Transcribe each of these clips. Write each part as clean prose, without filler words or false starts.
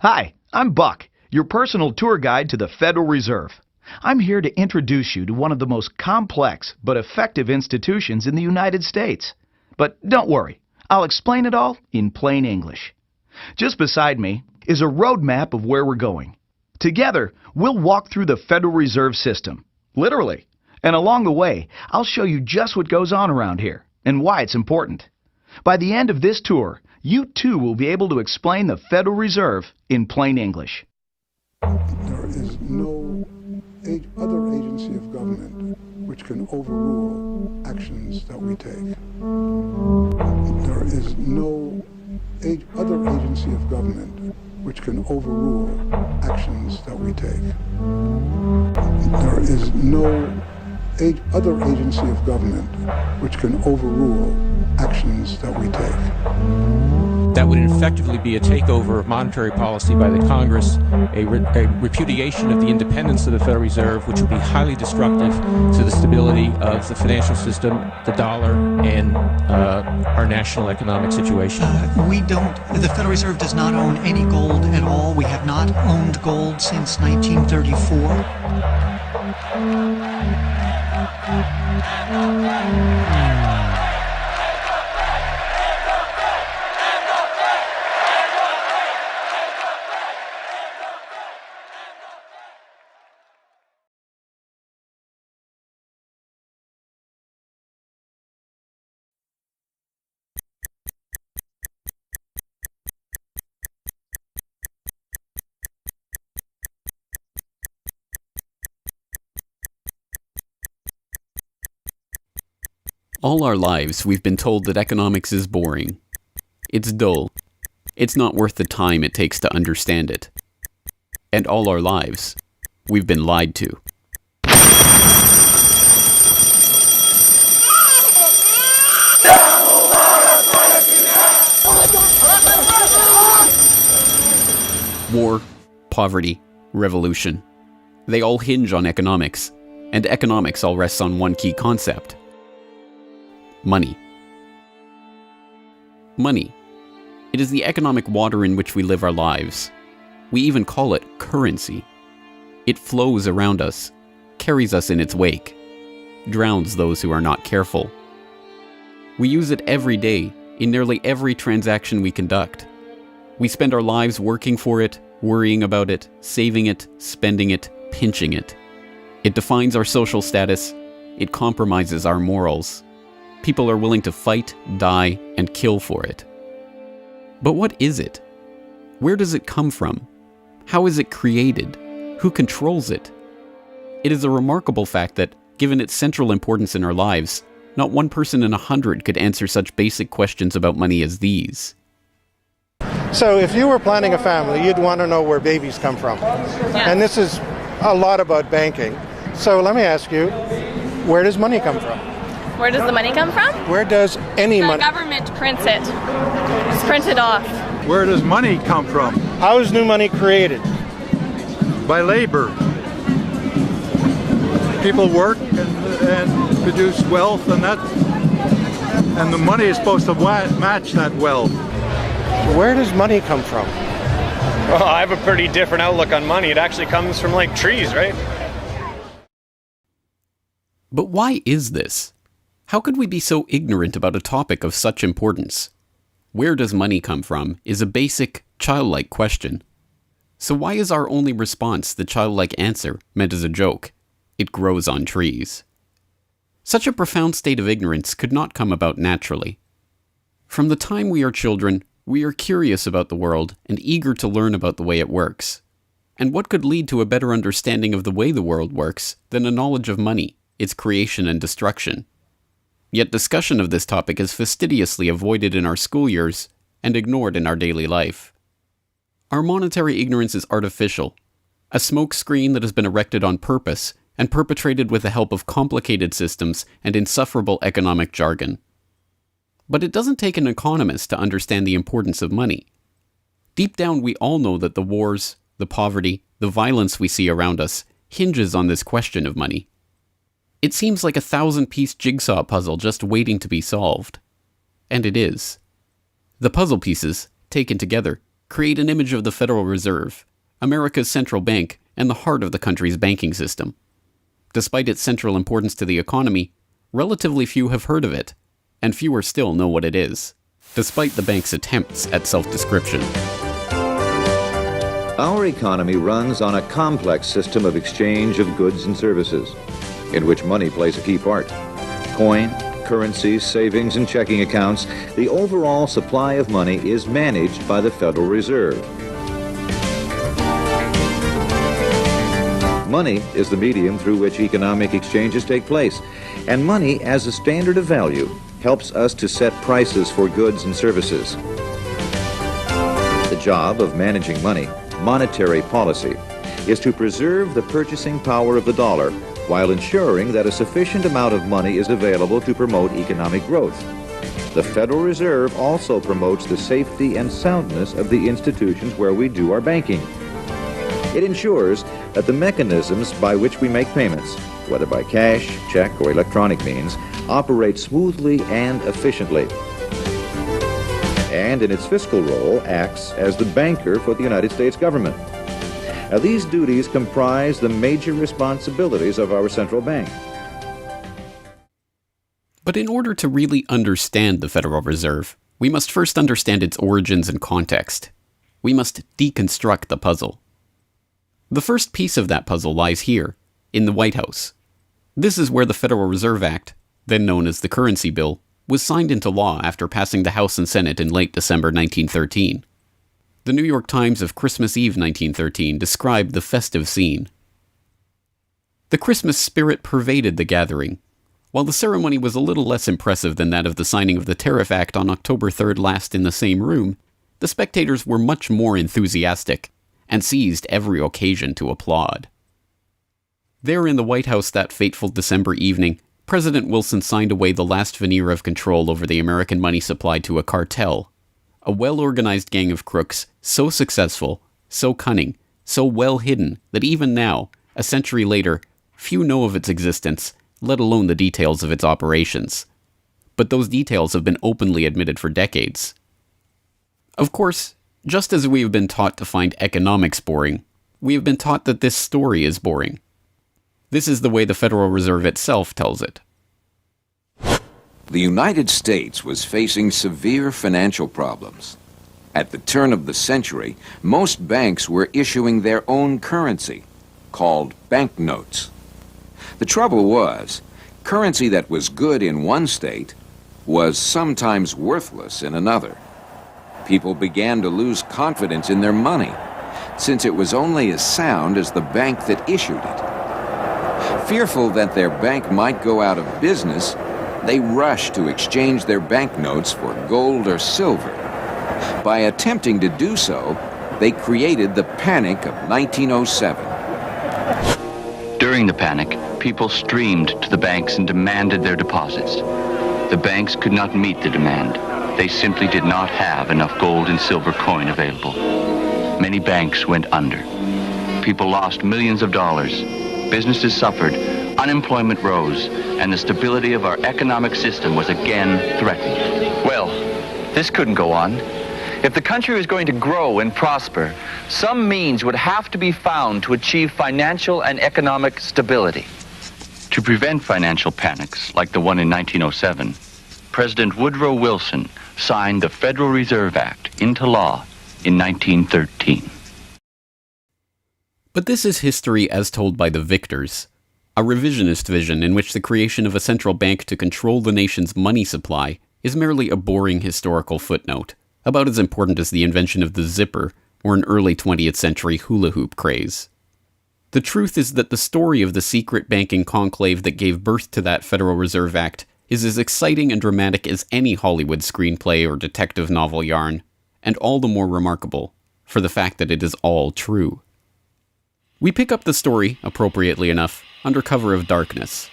Hi, I'm Buck, your personal tour guide to the Federal Reserve. I'm here to introduce you to one of the most complex but effective institutions in the United States. But don't worry, I'll explain it all in plain English. Just beside me is a roadmap of where we're going. Together, we'll walk through the Federal Reserve System, literally. And along the way, I'll show you just what goes on around here and why it's important. By the end of this tour, you too will be able to explain the Federal Reserve in plain English. There is no other agency of government which can overrule actions that we take. There is no other agency of government which can overrule actions that we take. There is no other agency of government which can overrule actions that we take. That would effectively be a takeover of monetary policy by the Congress, a repudiation of the independence of the Federal Reserve, which would be highly destructive to the stability of the financial system, the dollar, and our national economic situation. The Federal Reserve does not own any gold at all. We have not owned gold since 1934. All our lives, we've been told that economics is boring. It's dull. It's not worth the time it takes to understand it. And all our lives, we've been lied to. War, poverty, revolution. They all hinge on economics, and economics all rests on one key concept. Money. Money. It is the economic water in which we live our lives. We even call it currency. It flows around us, carries us in its wake, drowns those who are not careful. We use it every day, in nearly every transaction we conduct. We spend our lives working for it, worrying about it, saving it, spending it, pinching it. It defines our social status. It compromises our morals. People are willing to fight, die, and kill for it. But what is it? Where does it come from? How is it created? Who controls it? It is a remarkable fact that, given its central importance in our lives, not one person in 100 could answer such basic questions about money as these. So if you were planning a family, you'd want to know where babies come from. Yeah. And this is a lot about banking. So let me ask you, where does money come from? Where does the money come from? Where does any money? The government prints it. Just print it off. Where does money come from? How is new money created? By labor. People work and produce wealth, and the money is supposed to match that wealth. Where does money come from? Well, I have a pretty different outlook on money. It actually comes from like trees, right? But why is this? How could we be so ignorant about a topic of such importance? Where does money come from is a basic, childlike question. So why is our only response the childlike answer meant as a joke? It grows on trees. Such a profound state of ignorance could not come about naturally. From the time we are children, we are curious about the world and eager to learn about the way it works. And what could lead to a better understanding of the way the world works than a knowledge of money, its creation and destruction? Yet discussion of this topic is fastidiously avoided in our school years and ignored in our daily life. Our monetary ignorance is artificial, a smoke screen that has been erected on purpose and perpetrated with the help of complicated systems and insufferable economic jargon. But it doesn't take an economist to understand the importance of money. Deep down, we all know that the wars, the poverty, the violence we see around us hinges on this question of money. It seems like a 1,000-piece jigsaw puzzle just waiting to be solved. And it is. The puzzle pieces, taken together, create an image of the Federal Reserve, America's central bank and the heart of the country's banking system. Despite its central importance to the economy, relatively few have heard of it, and fewer still know what it is, despite the bank's attempts at self-description. Our economy runs on a complex system of exchange of goods and services, in which money plays a key part. Coin, currencies, savings, and checking accounts, the overall supply of money is managed by the Federal Reserve. Money is the medium through which economic exchanges take place, and money as a standard of value helps us to set prices for goods and services. The job of managing money, monetary policy, is to preserve the purchasing power of the dollar while ensuring that a sufficient amount of money is available to promote economic growth. The Federal Reserve also promotes the safety and soundness of the institutions where we do our banking. It ensures that the mechanisms by which we make payments, whether by cash, check, or electronic means, operate smoothly and efficiently. And in its fiscal role, acts as the banker for the United States government. Now, these duties comprise the major responsibilities of our central bank. But in order to really understand the Federal Reserve, we must first understand its origins and context. We must deconstruct the puzzle. The first piece of that puzzle lies here, in the White House. This is where the Federal Reserve Act, then known as the Currency Bill, was signed into law after passing the House and Senate in late December 1913. The New York Times of Christmas Eve 1913 described the festive scene. The Christmas spirit pervaded the gathering. While the ceremony was a little less impressive than that of the signing of the Tariff Act on October 3rd last in the same room, the spectators were much more enthusiastic and seized every occasion to applaud. There in the White House that fateful December evening, President Wilson signed away the last veneer of control over the American money supply to a cartel, a well-organized gang of crooks so successful, so cunning, so well hidden that even now, a century later, few know of its existence, let alone the details of its operations. But those details have been openly admitted for decades. Of course, just as we have been taught to find economics boring, we have been taught that this story is boring. This is the way the Federal Reserve itself tells it. The United States was facing severe financial problems. At the turn of the century, most banks were issuing their own currency, called banknotes. The trouble was, currency that was good in one state was sometimes worthless in another. People began to lose confidence in their money, since it was only as sound as the bank that issued it. Fearful that their bank might go out of business, they rushed to exchange their banknotes for gold or silver. By attempting to do so, they created the Panic of 1907. During the panic, people streamed to the banks and demanded their deposits. The banks could not meet the demand. They simply did not have enough gold and silver coin available. Many banks went under. People lost millions of dollars. Businesses suffered, unemployment rose, and the stability of our economic system was again threatened. Well, this couldn't go on. If the country was going to grow and prosper, some means would have to be found to achieve financial and economic stability. To prevent financial panics like the one in 1907, President Woodrow Wilson signed the Federal Reserve Act into law in 1913. But this is history as told by the victors, a revisionist vision in which the creation of a central bank to control the nation's money supply is merely a boring historical footnote, about as important as the invention of the zipper or an early 20th century hula hoop craze. The truth is that the story of the secret banking conclave that gave birth to that Federal Reserve Act is as exciting and dramatic as any Hollywood screenplay or detective novel yarn, and all the more remarkable for the fact that it is all true. We pick up the story, appropriately enough, under cover of darkness.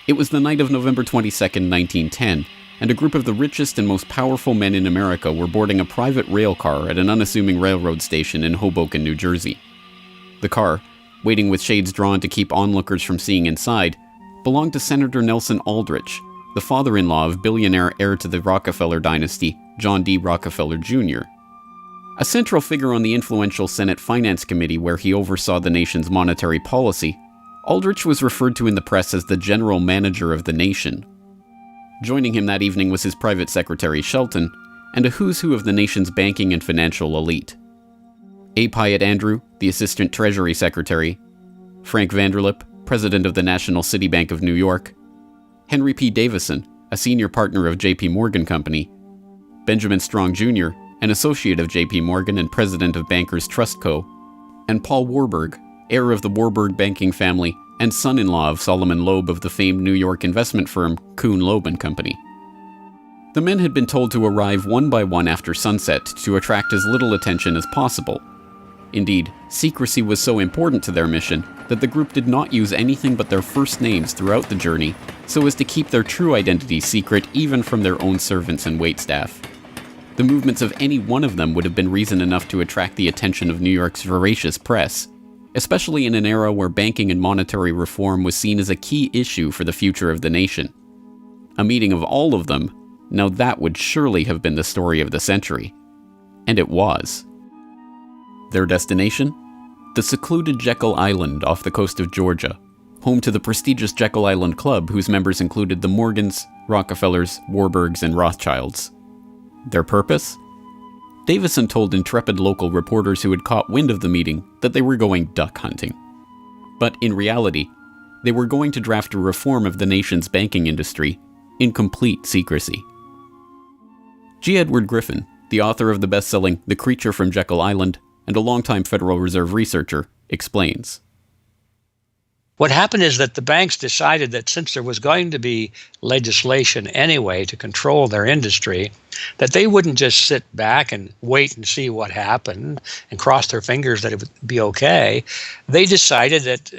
It was the night of November 22nd, 1910, and a group of the richest and most powerful men in America were boarding a private rail car at an unassuming railroad station in Hoboken, New Jersey. The car, waiting with shades drawn to keep onlookers from seeing inside, belonged to Senator Nelson Aldrich, the father-in-law of billionaire heir to the Rockefeller dynasty, John D. Rockefeller Jr. A central figure on the influential Senate Finance Committee where he oversaw the nation's monetary policy, Aldrich was referred to in the press as the general manager of the nation. Joining him that evening was his private secretary Shelton, and a who's who of the nation's banking and financial elite. A. Pyatt Andrew, the Assistant Treasury Secretary, Frank Vanderlip, President of the National City Bank of New York, Henry P. Davison, a senior partner of J.P. Morgan Company, Benjamin Strong Jr., an associate of J.P. Morgan and president of Bankers Trust Co., and Paul Warburg, heir of the Warburg banking family and son-in-law of Solomon Loeb of the famed New York investment firm Kuhn Loeb and Company. The men had been told to arrive one by one after sunset to attract as little attention as possible. Indeed, secrecy was so important to their mission that the group did not use anything but their first names throughout the journey so as to keep their true identities secret even from their own servants and waitstaff. The movements of any one of them would have been reason enough to attract the attention of New York's voracious press, especially in an era where banking and monetary reform was seen as a key issue for the future of the nation. A meeting of all of them, now that would surely have been the story of the century. And it was. Their destination? The secluded Jekyll Island off the coast of Georgia, home to the prestigious Jekyll Island Club whose members included the Morgans, Rockefellers, Warburgs, and Rothschilds. Their purpose? Davison told intrepid local reporters who had caught wind of the meeting that they were going duck hunting. But in reality, they were going to draft a reform of the nation's banking industry in complete secrecy. G. Edward Griffin, the author of the best-selling The Creature from Jekyll Island and a longtime Federal Reserve researcher, explains. What happened is that the banks decided that since there was going to be legislation anyway to control their industry, that they wouldn't just sit back and wait and see what happened and cross their fingers that it would be okay. They decided that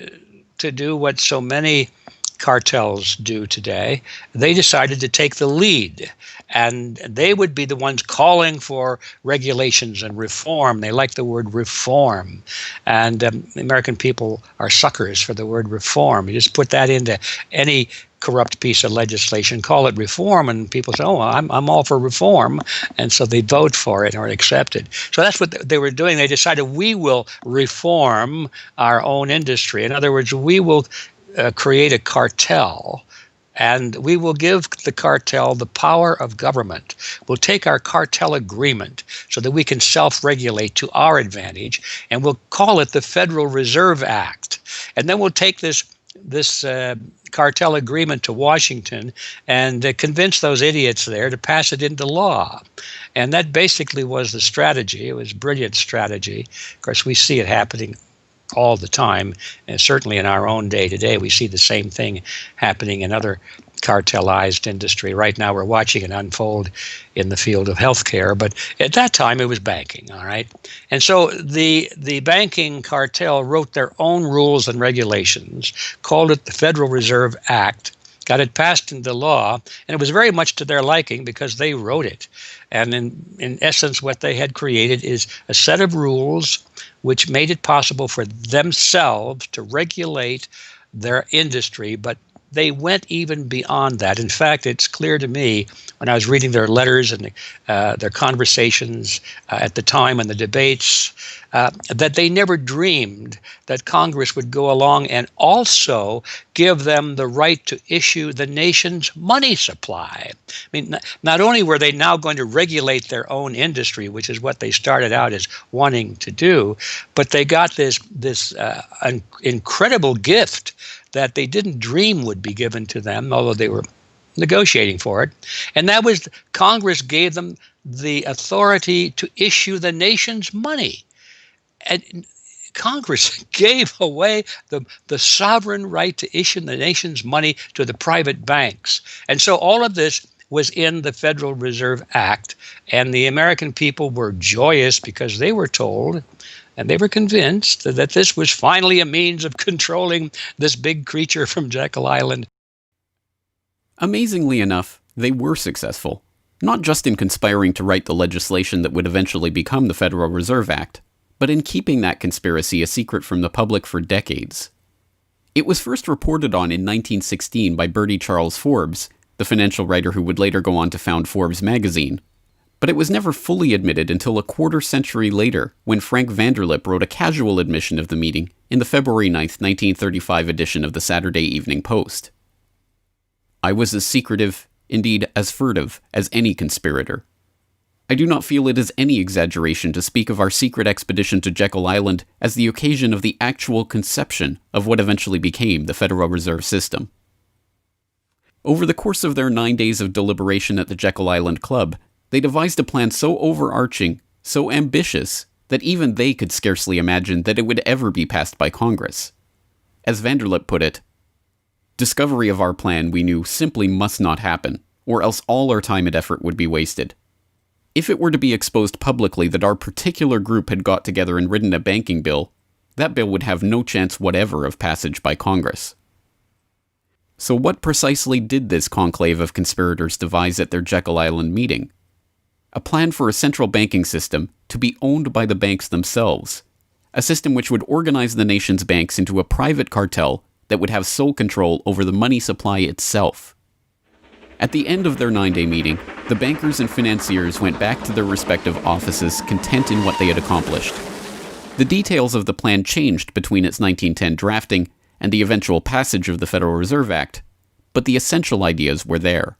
to do what so many cartels do today, they decided to take the lead. And they would be the ones calling for regulations and reform. They like the word reform. And the American people are suckers for the word reform. You just put that into any corrupt piece of legislation, call it reform, and people say, oh, I'm all for reform. And so they vote for it or accept it. So that's what they were doing. They decided we will reform our own industry. In other words, we will create a cartel, and we will give the cartel the power of government. We'll take our cartel agreement so that we can self-regulate to our advantage, and we'll call it the Federal Reserve Act. And then we'll take this cartel agreement to Washington and convince those idiots there to pass it into law. And that basically was the strategy. It was a brilliant strategy. Of course, we see it happening all the time, and certainly in our own day today, we see the same thing happening in other cartelized industry. Right now, we're watching it unfold in the field of healthcare, but at that time, it was banking, all right? And so the banking cartel wrote their own rules and regulations, called it the Federal Reserve Act, got it passed into law, and it was very much to their liking because they wrote it. And in essence, what they had created is a set of rules which made it possible for themselves to regulate their industry, but they went even beyond that. In fact, it's clear to me when I was reading their letters and their conversations at the time and the debates that they never dreamed that Congress would go along and also give them the right to issue the nation's money supply. I mean, not only were they now going to regulate their own industry, which is what they started out as wanting to do, but they got this incredible gift that they didn't dream would be given to them, although they were negotiating for it. And that was Congress gave them the authority to issue the nation's money. And Congress gave away the sovereign right to issue the nation's money to the private banks. And so all of this was in the Federal Reserve Act, and the American people were joyous because they were told and they were convinced that this was finally a means of controlling this big creature from Jekyll Island. Amazingly enough, they were successful, not just in conspiring to write the legislation that would eventually become the Federal Reserve Act, but in keeping that conspiracy a secret from the public for decades. It was first reported on in 1916 by Bertie Charles Forbes, the financial writer who would later go on to found Forbes magazine. But it was never fully admitted until a quarter century later, when Frank Vanderlip wrote a casual admission of the meeting in the February 9, 1935 edition of the Saturday Evening Post. I was as secretive, indeed as furtive, as any conspirator. I do not feel it is any exaggeration to speak of our secret expedition to Jekyll Island as the occasion of the actual conception of what eventually became the Federal Reserve System. Over the course of their 9 days of deliberation at the Jekyll Island Club, they devised a plan so overarching, so ambitious, that even they could scarcely imagine that it would ever be passed by Congress. As Vanderlip put it, "Discovery of our plan, we knew, simply must not happen, or else all our time and effort would be wasted. If it were to be exposed publicly that our particular group had got together and written a banking bill, that bill would have no chance whatever of passage by Congress." So what precisely did this conclave of conspirators devise at their Jekyll Island meeting? A plan for a central banking system to be owned by the banks themselves, a system which would organize the nation's banks into a private cartel that would have sole control over the money supply itself. At the end of their 9-day meeting, the bankers and financiers went back to their respective offices content in what they had accomplished. The details of the plan changed between its 1910 drafting and the eventual passage of the Federal Reserve Act, but the essential ideas were there.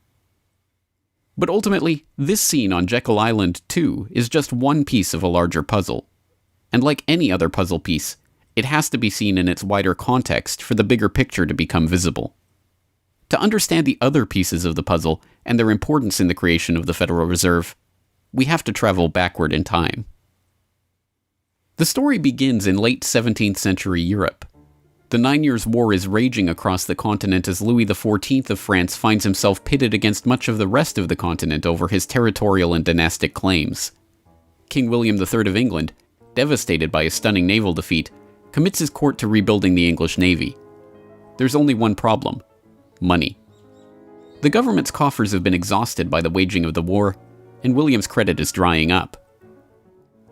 But ultimately, this scene on Jekyll Island, too, is just one piece of a larger puzzle. And like any other puzzle piece, it has to be seen in its wider context for the bigger picture to become visible. To understand the other pieces of the puzzle and their importance in the creation of the Federal Reserve, we have to travel backward in time. The story begins in late 17th century Europe. The 9 Years' War is raging across the continent as Louis XIV of France finds himself pitted against much of the rest of the continent over his territorial and dynastic claims. King William III of England, devastated by a stunning naval defeat, commits his court to rebuilding the English navy. There's only one problem: money. The government's coffers have been exhausted by the waging of the war, and William's credit is drying up.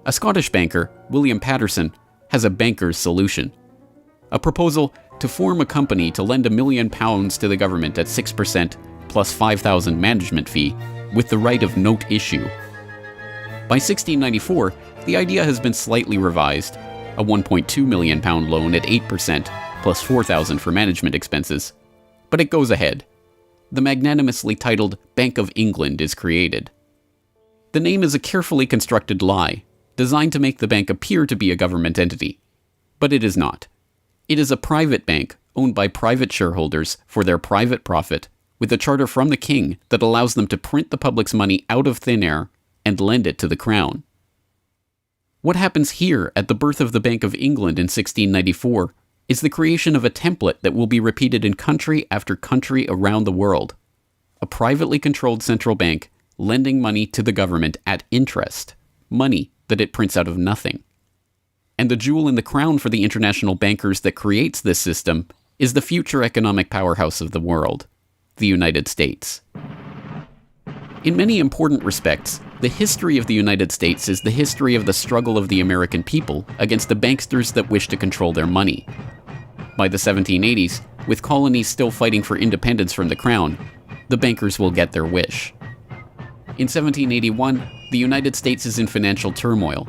A Scottish banker, William Patterson, has a banker's solution. A proposal to form a company to lend £1 million to the government at 6% plus £5,000 management fee, with the right of note issue. By 1694, the idea has been slightly revised, a £1.2 million loan at 8% plus £4,000 for management expenses, but it goes ahead. The magnanimously titled Bank of England is created. The name is a carefully constructed lie, designed to make the bank appear to be a government entity. But it is not. It is a private bank owned by private shareholders for their private profit, with a charter from the king that allows them to print the public's money out of thin air and lend it to the crown. What happens here at the birth of the Bank of England in 1694 is the creation of a template that will be repeated in country after country around the world. A privately controlled central bank lending money to the government at interest, money that it prints out of nothing. And the jewel in the crown for the international bankers that creates this system is the future economic powerhouse of the world, the United States. In many important respects, the history of the United States is the history of the struggle of the American people against the banksters that wish to control their money. By the 1780s, with colonies still fighting for independence from the crown, the bankers will get their wish. In 1781, the United States is in financial turmoil.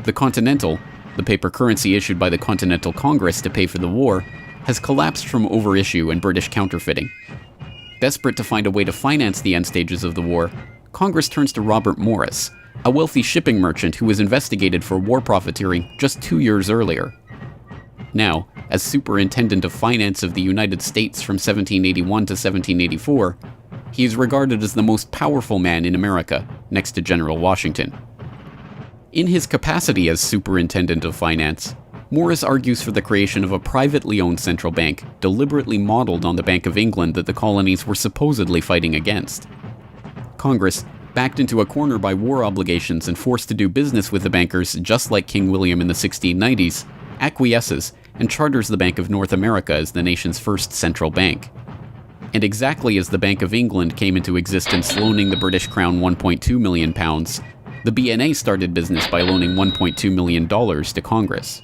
The Continental, the paper currency issued by the Continental Congress to pay for the war, has collapsed from overissue and British counterfeiting. Desperate to find a way to finance the end stages of the war, Congress turns to Robert Morris, a wealthy shipping merchant who was investigated for war profiteering just 2 years earlier. Now, as Superintendent of Finance of the United States from 1781 to 1784, he is regarded as the most powerful man in America, next to General Washington. In his capacity as Superintendent of Finance, Morris argues for the creation of a privately owned central bank deliberately modeled on the Bank of England that the colonies were supposedly fighting against. Congress, backed into a corner by war obligations and forced to do business with the bankers just like King William in the 1690s, acquiesces and charters the Bank of North America as the nation's first central bank. And exactly as the Bank of England came into existence loaning the British Crown £1.2 million, the BNA started business by loaning $1.2 million to Congress.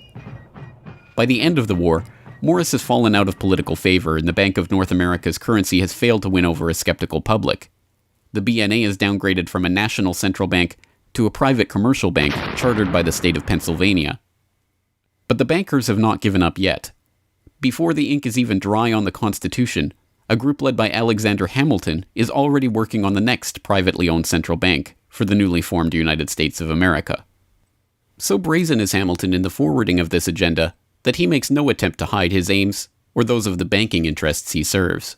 By the end of the war, Morris has fallen out of political favor and the Bank of North America's currency has failed to win over a skeptical public. the BNA is downgraded from a national central bank to a private commercial bank chartered by the state of Pennsylvania. But the bankers have not given up yet. Before the ink is even dry on the Constitution, a group led by Alexander Hamilton is already working on the next privately owned central bank for the newly formed United States of America. So brazen is Hamilton in the forwarding of this agenda that he makes no attempt to hide his aims or those of the banking interests he serves.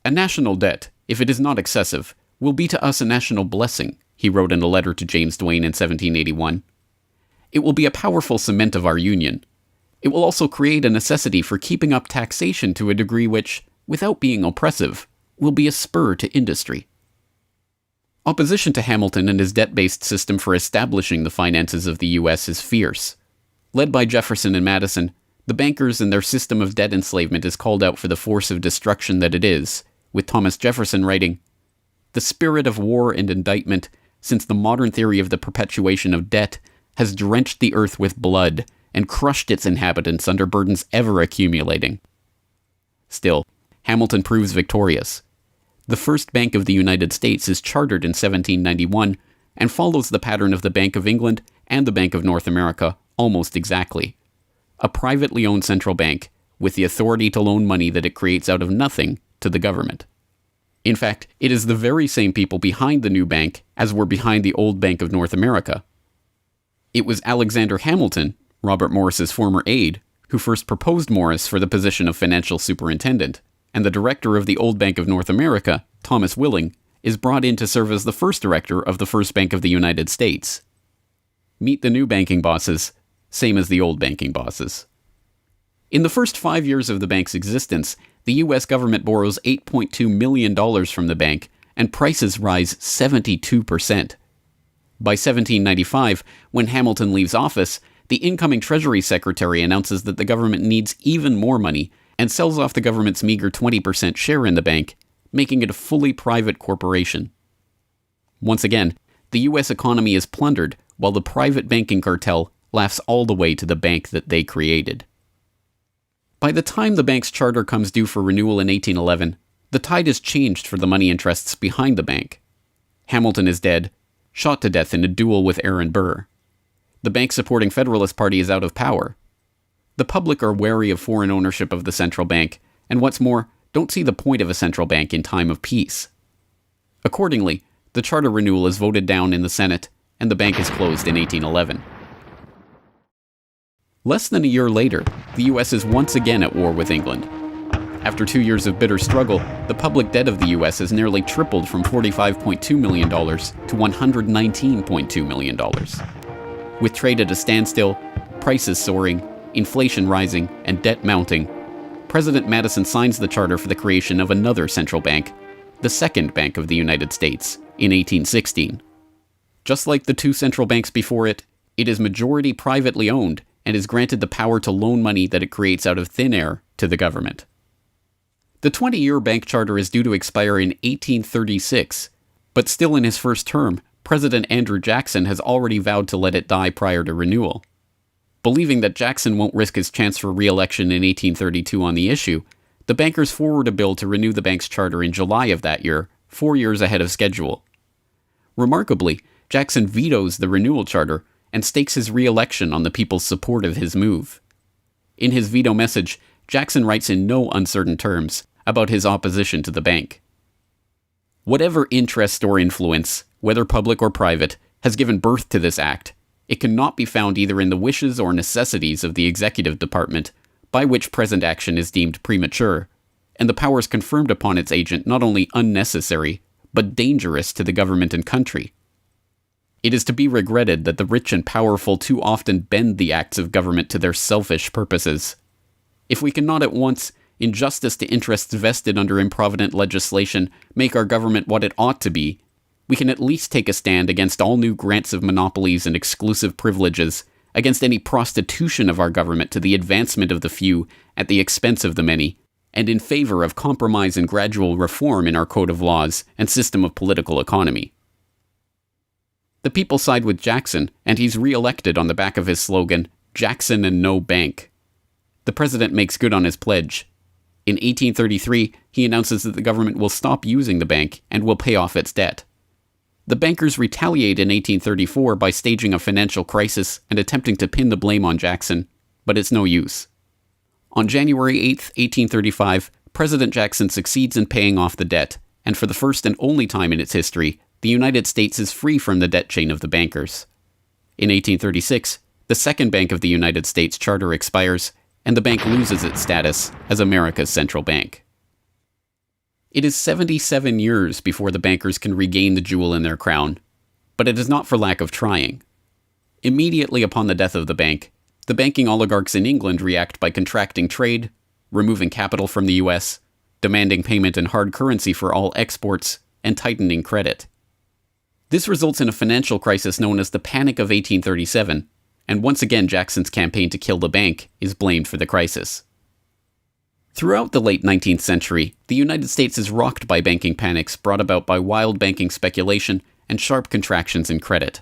A national debt, if it is not excessive, will be to us a national blessing, he wrote in a letter to James Duane in 1781. It will be a powerful cement of our union. It will also create a necessity for keeping up taxation to a degree which, without being oppressive, will be a spur to industry. Opposition to Hamilton and his debt-based system for establishing the finances of the U.S. is fierce. Led by Jefferson and Madison, the bankers and their system of debt enslavement is called out for the force of destruction that it is, with Thomas Jefferson writing, "The spirit of war and indictment, since the modern theory of the perpetuation of debt, has drenched the earth with blood and crushed its inhabitants under burdens ever accumulating." Still, Hamilton proves victorious. The first Bank of the United States is chartered in 1791 and follows the pattern of the Bank of England and the Bank of North America almost exactly. A privately owned central bank with the authority to loan money that it creates out of nothing to the government. In fact, it is the very same people behind the new bank as were behind the old Bank of North America. It was Alexander Hamilton, Robert Morris's former aide, who first proposed Morris for the position of financial superintendent, and the director of the old Bank of North America, Thomas Willing, is brought in to serve as the first director of the First Bank of the United States. Meet the new banking bosses, same as the old banking bosses. In the first 5 years of the bank's existence, the U.S. government borrows $8.2 million from the bank, and prices rise 72%. By 1795, when Hamilton leaves office, the incoming Treasury Secretary announces that the government needs even more money and sells off the government's meager 20% share in the bank, making it a fully private corporation. Once again, the U.S. economy is plundered while the private banking cartel laughs all the way to the bank that they created. By the time the bank's charter comes due for renewal in 1811, the tide has changed for the money interests behind the bank. Hamilton is dead, shot to death in a duel with Aaron Burr. The bank-supporting Federalist Party is out of power. The public are wary of foreign ownership of the central bank, and what's more, don't see the point of a central bank in time of peace. Accordingly, the charter renewal is voted down in the Senate, and the bank is closed in 1811. Less than a year later, the U.S. is once again at war with England. After 2 years of bitter struggle, the public debt of the U.S. has nearly tripled from $45.2 million to $119.2 million. With trade at a standstill, prices soaring, inflation rising, and debt mounting, President Madison signs the charter for the creation of another central bank, the Second Bank of the United States, in 1816. Just like the two central banks before it, it is majority privately owned and is granted the power to loan money that it creates out of thin air to the government. The 20-year bank charter is due to expire in 1836, but still in his first term, President Andrew Jackson has already vowed to let it die prior to renewal. Believing that Jackson won't risk his chance for re-election in 1832 on the issue, the bankers forward a bill to renew the bank's charter in July of that year, 4 years ahead of schedule. Remarkably, Jackson vetoes the renewal charter and stakes his re-election on the people's support of his move. In his veto message, Jackson writes in no uncertain terms about his opposition to the bank. Whatever interest or influence, whether public or private, has given birth to this act, it cannot be found either in the wishes or necessities of the executive department, by which present action is deemed premature, and the powers confirmed upon its agent not only unnecessary, but dangerous to the government and country. It is to be regretted that the rich and powerful too often bend the acts of government to their selfish purposes. If we cannot at once, in justice to interests vested under improvident legislation, make our government what it ought to be, we can at least take a stand against all new grants of monopolies and exclusive privileges, against any prostitution of our government to the advancement of the few at the expense of the many, and in favor of compromise and gradual reform in our code of laws and system of political economy. The people side with Jackson, and he's re-elected on the back of his slogan, "Jackson and no bank." The president makes good on his pledge. In 1833, he announces that the government will stop using the bank and will pay off its debt. The bankers retaliate in 1834 by staging a financial crisis and attempting to pin the blame on Jackson, but it's no use. On January 8, 1835, President Jackson succeeds in paying off the debt, and for the first and only time in its history, the United States is free from the debt chain of the bankers. In 1836, the Second Bank of the United States charter expires, and the bank loses its status as America's central bank. It is 77 years before the bankers can regain the jewel in their crown, but it is not for lack of trying. Immediately upon the death of the bank, the banking oligarchs in England react by contracting trade, removing capital from the US, demanding payment in hard currency for all exports, and tightening credit. This results in a financial crisis known as the Panic of 1837, and once again Jackson's campaign to kill the bank is blamed for the crisis. Throughout the late 19th century, the United States is rocked by banking panics brought about by wild banking speculation and sharp contractions in credit.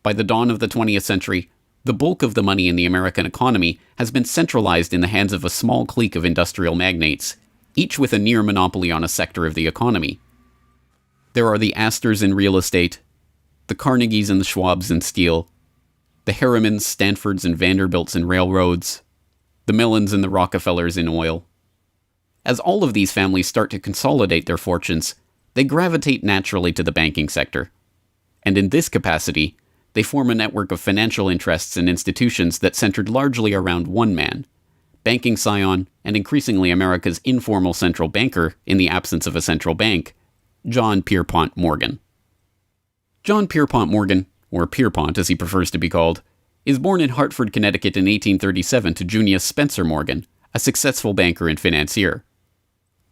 By the dawn of the 20th century, the bulk of the money in the American economy has been centralized in the hands of a small clique of industrial magnates, each with a near monopoly on a sector of the economy. There are the Astors in real estate, the Carnegies and the Schwabs in steel, the Harrimans, Stanfords, and Vanderbilts in railroads, the Mellons and the Rockefellers in oil. As all of these families start to consolidate their fortunes, they gravitate naturally to the banking sector. And in this capacity, they form a network of financial interests and institutions that centered largely around one man, banking scion and increasingly America's informal central banker in the absence of a central bank, John Pierpont Morgan. John Pierpont Morgan, or Pierpont as he prefers to be called, is born in Hartford, Connecticut in 1837 to Junius Spencer Morgan, a successful banker and financier.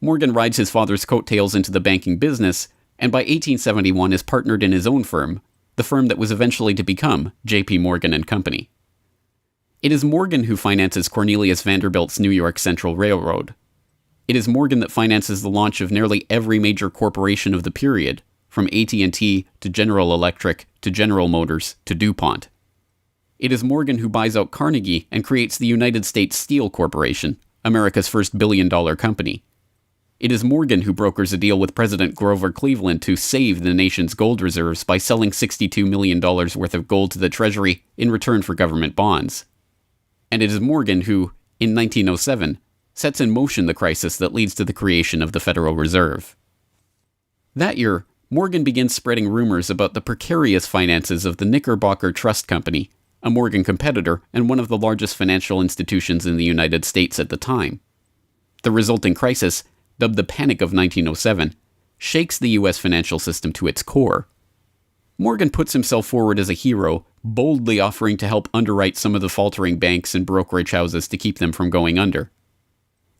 Morgan rides his father's coattails into the banking business, and by 1871 is partnered in his own firm, the firm that was eventually to become J.P. Morgan and Company. It is Morgan who finances Cornelius Vanderbilt's New York Central Railroad. It is Morgan that finances the launch of nearly every major corporation of the period, from AT&T to General Electric to General Motors to DuPont. It is Morgan who buys out Carnegie and creates the United States Steel Corporation, America's first billion-dollar company. It is Morgan who brokers a deal with President Grover Cleveland to save the nation's gold reserves by selling $62 million worth of gold to the Treasury in return for government bonds. And it is Morgan who, in 1907, sets in motion the crisis that leads to the creation of the Federal Reserve. That year, Morgan begins spreading rumors about the precarious finances of the Knickerbocker Trust Company, a Morgan competitor and one of the largest financial institutions in the United States at the time. The resulting crisis, dubbed the Panic of 1907, shakes the U.S. financial system to its core. Morgan puts himself forward as a hero, boldly offering to help underwrite some of the faltering banks and brokerage houses to keep them from going under.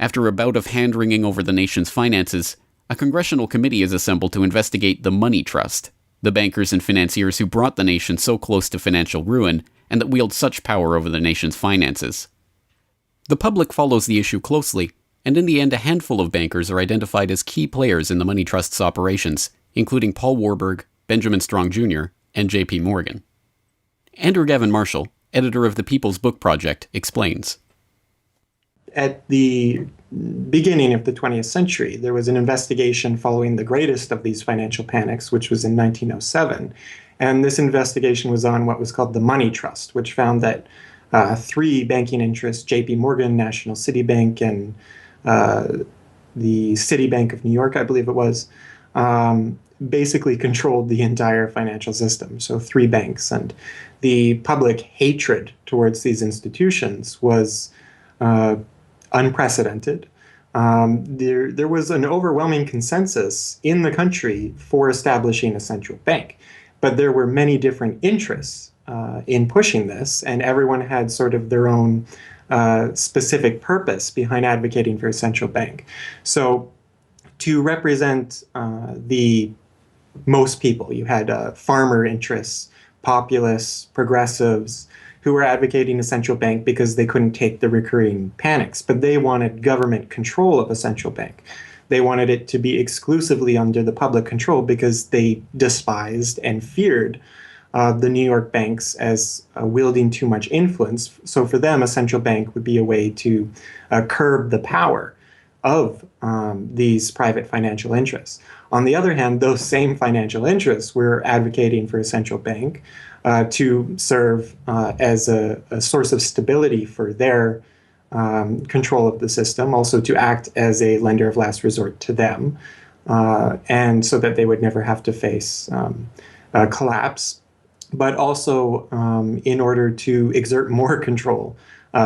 After a bout of hand-wringing over the nation's finances, a congressional committee is assembled to investigate the Money Trust, the bankers and financiers who brought the nation so close to financial ruin and that wield such power over the nation's finances. The public follows the issue closely, and in the end a handful of bankers are identified as key players in the Money Trust's operations, including Paul Warburg, Benjamin Strong Jr., and J.P. Morgan. Andrew Gavin Marshall, editor of the People's Book Project, explains. At the beginning of the 20th century, there was an investigation following the greatest of these financial panics, which was in 1907. And this investigation was on what was called the Money Trust, which found that three banking interests, J.P. Morgan, National City Bank, and the Citibank of New York, I believe it was, basically controlled the entire financial system. So three banks. And the public hatred towards these institutions was unprecedented. There was an overwhelming consensus in the country for establishing a central bank. But there were many different interests in pushing this, and everyone had sort of their own specific purpose behind advocating for a central bank. So to represent the most people, you had farmer interests, populists, progressives, who were advocating a central bank because they couldn't take the recurring panics, but they wanted government control of a central bank. They wanted it to be exclusively under the public control because they despised and feared the New York banks as wielding too much influence. So for them, a central bank would be a way to curb the power of these private financial interests. On the other hand, those same financial interests were advocating for a central bank to serve as a source of stability for their control of the system, also to act as a lender of last resort to them, and so that they would never have to face collapse, but also in order to exert more control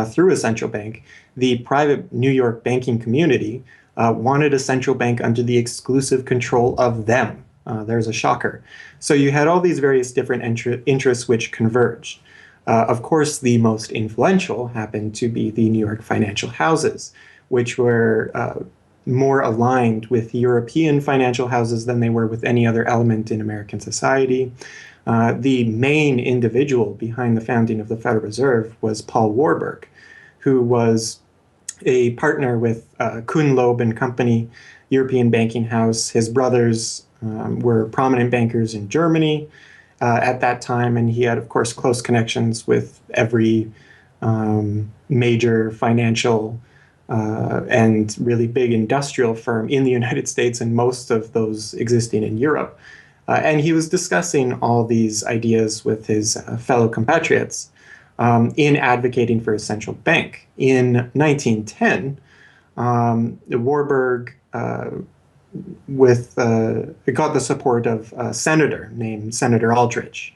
through a central bank. The private New York banking community wanted a central bank under the exclusive control of them. There's a shocker. So you had all these various different interests which converged. Of course, the most influential happened to be the New York financial houses, which were more aligned with European financial houses than they were with any other element in American society. The main individual behind the founding of the Federal Reserve was Paul Warburg, who was a partner with Kuhn, Loeb and Company, European banking house. His brothers were prominent bankers in Germany at that time, and he had, of course, close connections with every major financial and really big industrial firm in the United States, and most of those existing in Europe. And he was discussing all these ideas with his fellow compatriots in advocating for a central bank. In 1910, Warburg got the support of a senator named Senator Aldrich,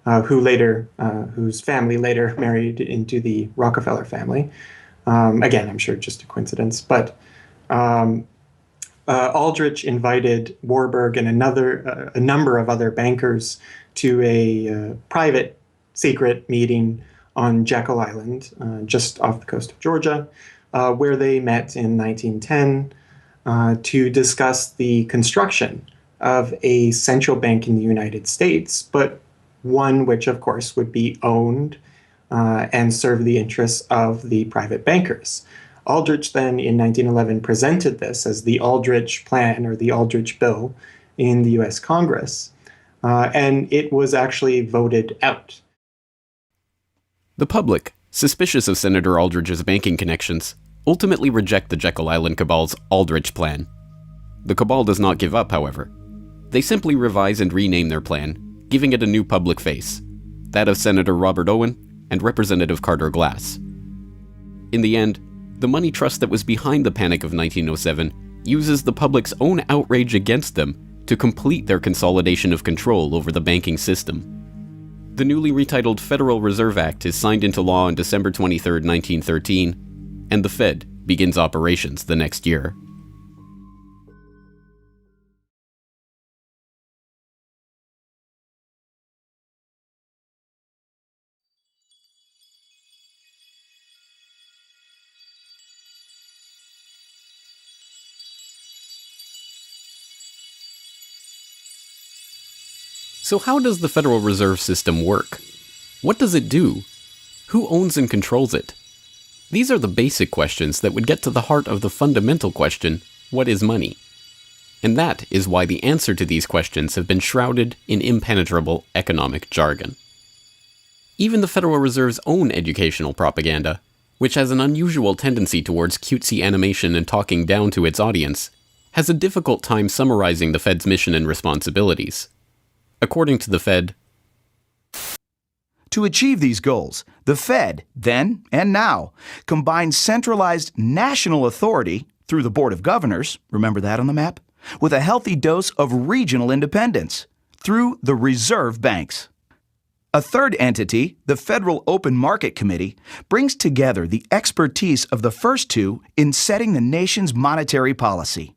whose family later married into the Rockefeller family. Again, I'm sure just a coincidence, but Aldrich invited Warburg and a number of other bankers to a private secret meeting on Jekyll Island, just off the coast of Georgia, where they met in 1910 to discuss the construction of a central bank in the United States, but one which, of course, would be owned and serve the interests of the private bankers. Aldrich then, in 1911, presented this as the Aldrich Plan or the Aldrich Bill in the U.S. Congress, and it was actually voted out. The public, suspicious of Senator Aldrich's banking connections, ultimately reject the Jekyll Island Cabal's Aldrich Plan. The Cabal does not give up, however. They simply revise and rename their plan, giving it a new public face, that of Senator Robert Owen and Representative Carter Glass. In the end, the money trust that was behind the Panic of 1907 uses the public's own outrage against them to complete their consolidation of control over the banking system. The newly retitled Federal Reserve Act is signed into law on December 23, 1913, and the Fed begins operations the next year. So how does the Federal Reserve System work? What does it do? Who owns and controls it? These are the basic questions that would get to the heart of the fundamental question, what is money? And that is why the answer to these questions have been shrouded in impenetrable economic jargon. Even the Federal Reserve's own educational propaganda, which has an unusual tendency towards cutesy animation and talking down to its audience, has a difficult time summarizing the Fed's mission and responsibilities. According to the Fed, to achieve these goals, the Fed, then and now, combines centralized national authority through the Board of Governors, remember that on the map, with a healthy dose of regional independence through the reserve banks. A third entity, the Federal Open Market Committee, brings together the expertise of the first two in setting the nation's monetary policy.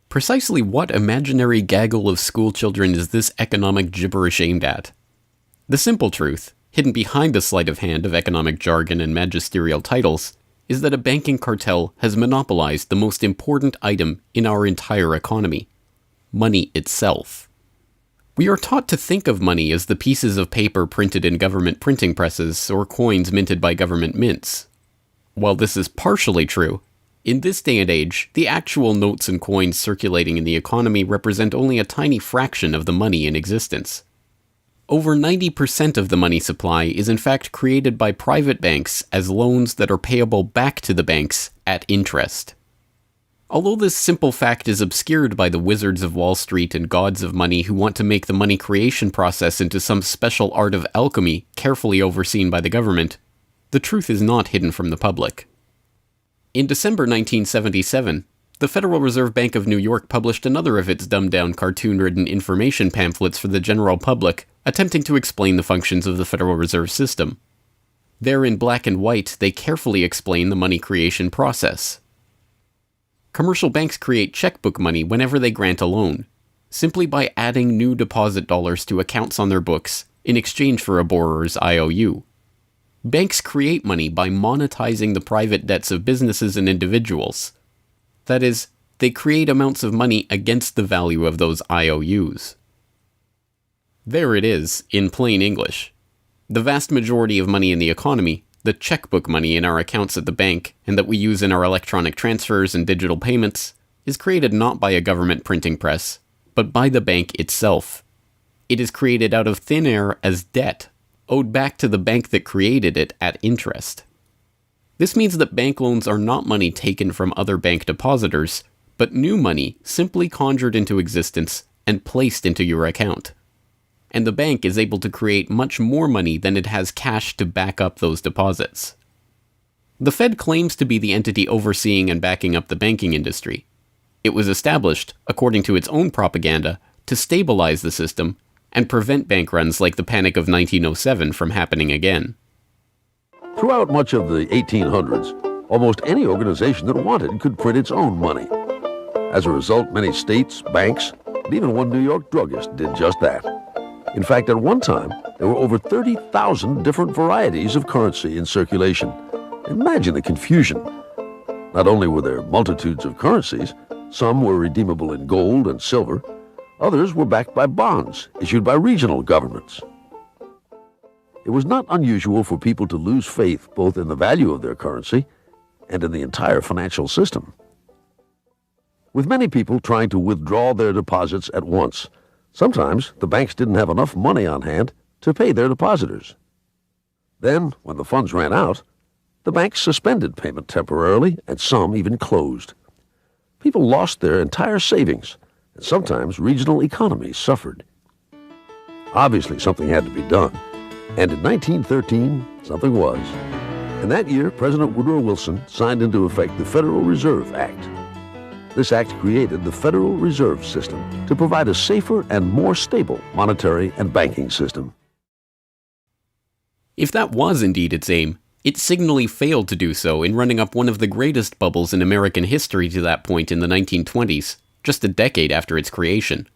Precisely what imaginary gaggle of schoolchildren is this economic gibberish aimed at? The simple truth, hidden behind the sleight of hand of economic jargon and magisterial titles, is that a banking cartel has monopolized the most important item in our entire economy: money itself. We are taught to think of money as the pieces of paper printed in government printing presses or coins minted by government mints. While this is partially true, in this day and age, the actual notes and coins circulating in the economy represent only a tiny fraction of the money in existence. Over 90% of the money supply is in fact created by private banks as loans that are payable back to the banks at interest. Although this simple fact is obscured by the wizards of Wall Street and gods of money who want to make the money creation process into some special art of alchemy carefully overseen by the government, the truth is not hidden from the public. In December 1977, the Federal Reserve Bank of New York published another of its dumbed-down cartoon-ridden information pamphlets for the general public, attempting to explain the functions of the Federal Reserve System. There in black and white, they carefully explain the money creation process. Commercial banks create checkbook money whenever they grant a loan, simply by adding new deposit dollars to accounts on their books in exchange for a borrower's IOU. Banks create money by monetizing the private debts of businesses and individuals. That is, they create amounts of money against the value of those IOUs. There it is, in plain English. The vast majority of money in the economy, the checkbook money in our accounts at the bank and that we use in our electronic transfers and digital payments, is created not by a government printing press, but by the bank itself. It is created out of thin air as debt, owed back to the bank that created it at interest. This means that bank loans are not money taken from other bank depositors, but new money simply conjured into existence and placed into your account. And the bank is able to create much more money than it has cash to back up those deposits. The Fed claims to be the entity overseeing and backing up the banking industry. It was established, according to its own propaganda, to stabilize the system and prevent bank runs like the Panic of 1907 from happening again. Throughout much of the 1800s, almost any organization that wanted could print its own money. As a result, many states, banks, and even one New York druggist did just that. In fact, at one time, there were over 30,000 different varieties of currency in circulation. Imagine the confusion. Not only were there multitudes of currencies, some were redeemable in gold and silver, others were backed by bonds issued by regional governments. It was not unusual for people to lose faith both in the value of their currency and in the entire financial system. With many people trying to withdraw their deposits at once, sometimes the banks didn't have enough money on hand to pay their depositors. Then, when the funds ran out, the banks suspended payment temporarily, and some even closed. People lost their entire savings, and sometimes regional economies suffered. Obviously, something had to be done, and in 1913, something was. In that year, President Woodrow Wilson signed into effect the Federal Reserve Act. This act created the Federal Reserve System to provide a safer and more stable monetary and banking system. If that was indeed its aim, it signally failed to do so in running up one of the greatest bubbles in American history to that point in the 1920s, just a decade after its creation.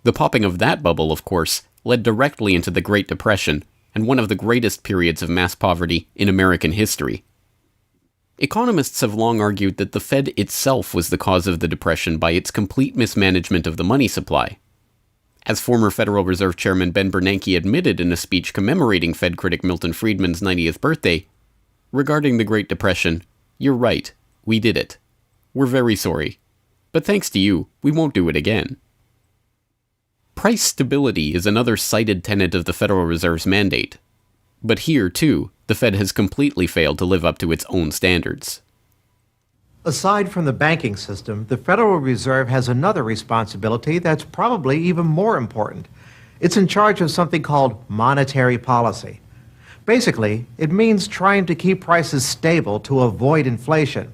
The popping of that bubble, of course, led directly into the Great Depression and one of the greatest periods of mass poverty in American history. Economists have long argued that the Fed itself was the cause of the Depression by its complete mismanagement of the money supply. As former Federal Reserve Chairman Ben Bernanke admitted in a speech commemorating Fed critic Milton Friedman's 90th birthday, regarding the Great Depression, "You're right, we did it. We're very sorry. But thanks to you, we won't do it again." Price stability is another cited tenet of the Federal Reserve's mandate. But here, too, the Fed has completely failed to live up to its own standards. Aside from the banking system, the Federal Reserve has another responsibility that's probably even more important. It's in charge of something called monetary policy. Basically, it means trying to keep prices stable to avoid inflation.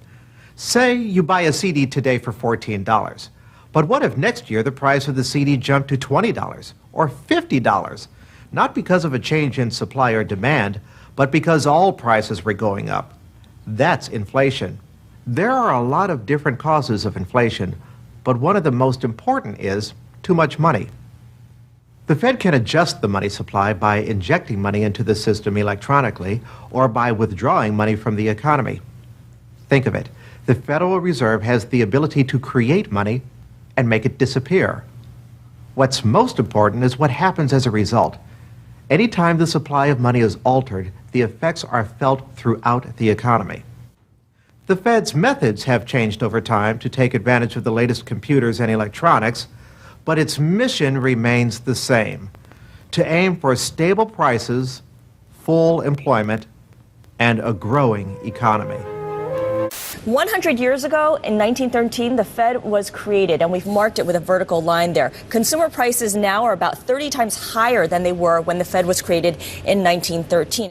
Say you buy a CD today for $14, but what if next year the price of the CD jumped to $20 or $50? Not because of a change in supply or demand, but because all prices were going up. That's inflation. There are a lot of different causes of inflation, but one of the most important is too much money. The Fed can adjust the money supply by injecting money into the system electronically or by withdrawing money from the economy. Think of it. The Federal Reserve has the ability to create money and make it disappear. What's most important is what happens as a result. Anytime the supply of money is altered, the effects are felt throughout the economy. The Fed's methods have changed over time to take advantage of the latest computers and electronics, but its mission remains the same: to aim for stable prices, full employment, and a growing economy. 100 years ago, in 1913, the Fed was created, and we've marked it with a vertical line there. Consumer prices now are about 30 times higher than they were when the Fed was created in 1913.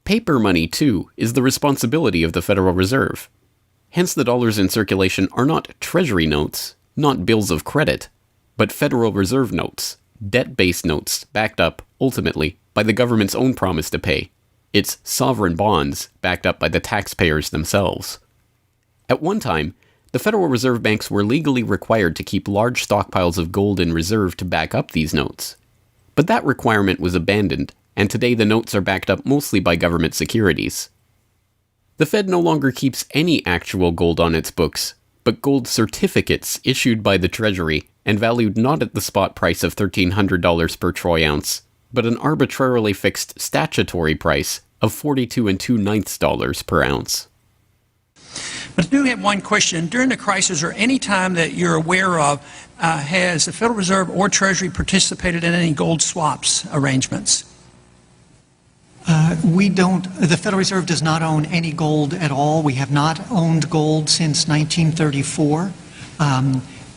Paper money, too, is the responsibility of the Federal Reserve. Hence, the dollars in circulation are not Treasury notes, not bills of credit, but Federal Reserve notes, debt-based notes backed up, ultimately, by the government's own promise to pay. It's sovereign bonds backed up by the taxpayers themselves. At one time, the Federal Reserve banks were legally required to keep large stockpiles of gold in reserve to back up these notes. But that requirement was abandoned, and today the notes are backed up mostly by government securities. The Fed no longer keeps any actual gold on its books, but gold certificates issued by the Treasury and valued not at the spot price of $1,300 per troy ounce, but an arbitrarily fixed statutory price of $42 2/9 per ounce. But I do have one question. During the crisis, or any time that you're aware of, has the Federal Reserve or Treasury participated in any gold swaps arrangements? We don't. The Federal Reserve does not own any gold at all. We have not owned gold since 1934.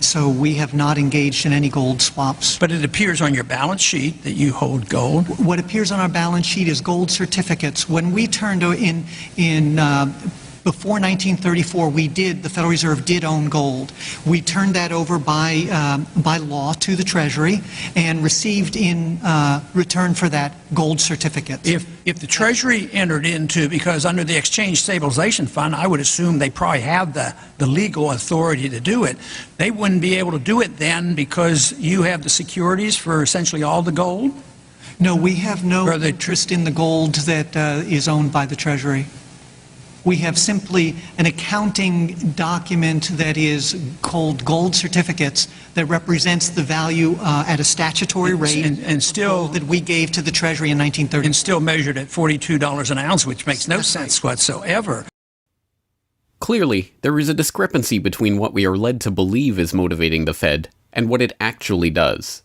So we have not engaged in any gold swaps. But it appears on your balance sheet that you hold gold. What appears on our balance sheet is gold certificates. When we turned before 1934, the Federal Reserve did own gold. We turned that over by law to the Treasury and received in return for that gold certificates. If the Treasury entered into, because under the Exchange Stabilization Fund, I would assume they probably have the legal authority to do it. They wouldn't be able to do it then because you have the securities for essentially all the gold? No, we have no interest in the gold that is owned by the Treasury. We have simply an accounting document that is called gold certificates that represents the value at a statutory rate and still that we gave to the Treasury in 1930. And still measured at $42 an ounce, which makes no sense whatsoever. Clearly, there is a discrepancy between what we are led to believe is motivating the Fed and what it actually does.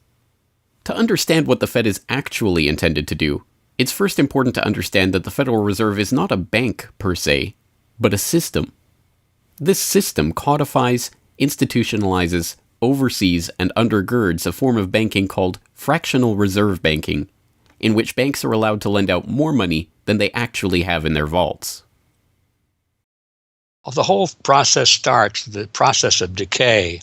To understand what the Fed is actually intended to do, it's first important to understand that the Federal Reserve is not a bank per se, but a system. This system codifies, institutionalizes, oversees, and undergirds a form of banking called fractional reserve banking, in which banks are allowed to lend out more money than they actually have in their vaults. The whole process starts, the process of decay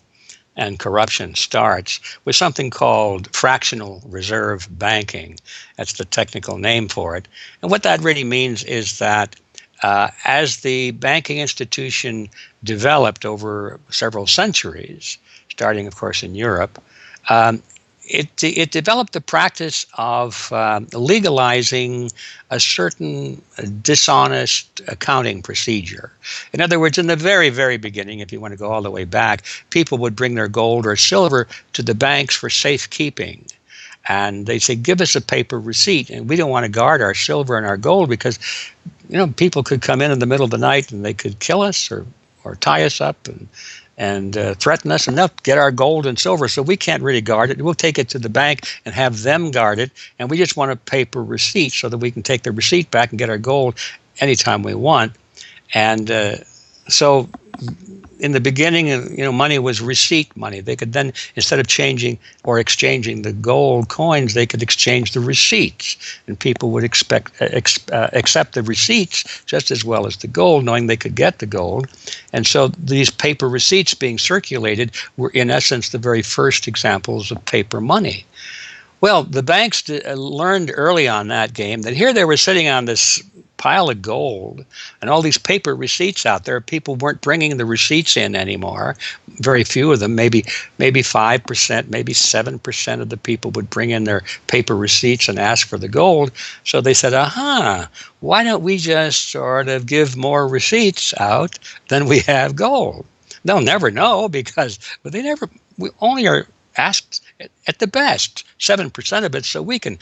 and corruption starts with something called fractional reserve banking. That's the technical name for it. And what that really means is that as the banking institution developed over several centuries, starting, of course, in Europe, it developed the practice of legalizing a certain dishonest accounting procedure. In other words, in the very, very beginning, if you want to go all the way back, people would bring their gold or silver to the banks for safekeeping. And they say, give us a paper receipt. And we don't want to guard our silver and our gold because, people could come in the middle of the night and they could kill us or tie us up and threaten us, and they'll get our gold and silver, so we can't really guard it. We'll take it to the bank and have them guard it, and we just want a paper receipt so that we can take the receipt back and get our gold anytime we want. And so in the beginning, money was receipt money. They could then, instead of changing or exchanging the gold coins, they could exchange the receipts, and people would accept the receipts just as well as the gold, knowing they could get the gold. And so these paper receipts being circulated were, in essence, the very first examples of paper money. Well, the banks learned early on that game that here they were sitting on this pile of gold and all these paper receipts out there. People weren't bringing the receipts in anymore. Very few of them, maybe 5%, maybe 7% of the people would bring in their paper receipts and ask for the gold. So they said, why don't we just sort of give more receipts out than we have gold? They'll never know because we only are asked at the best 7% of it, so we can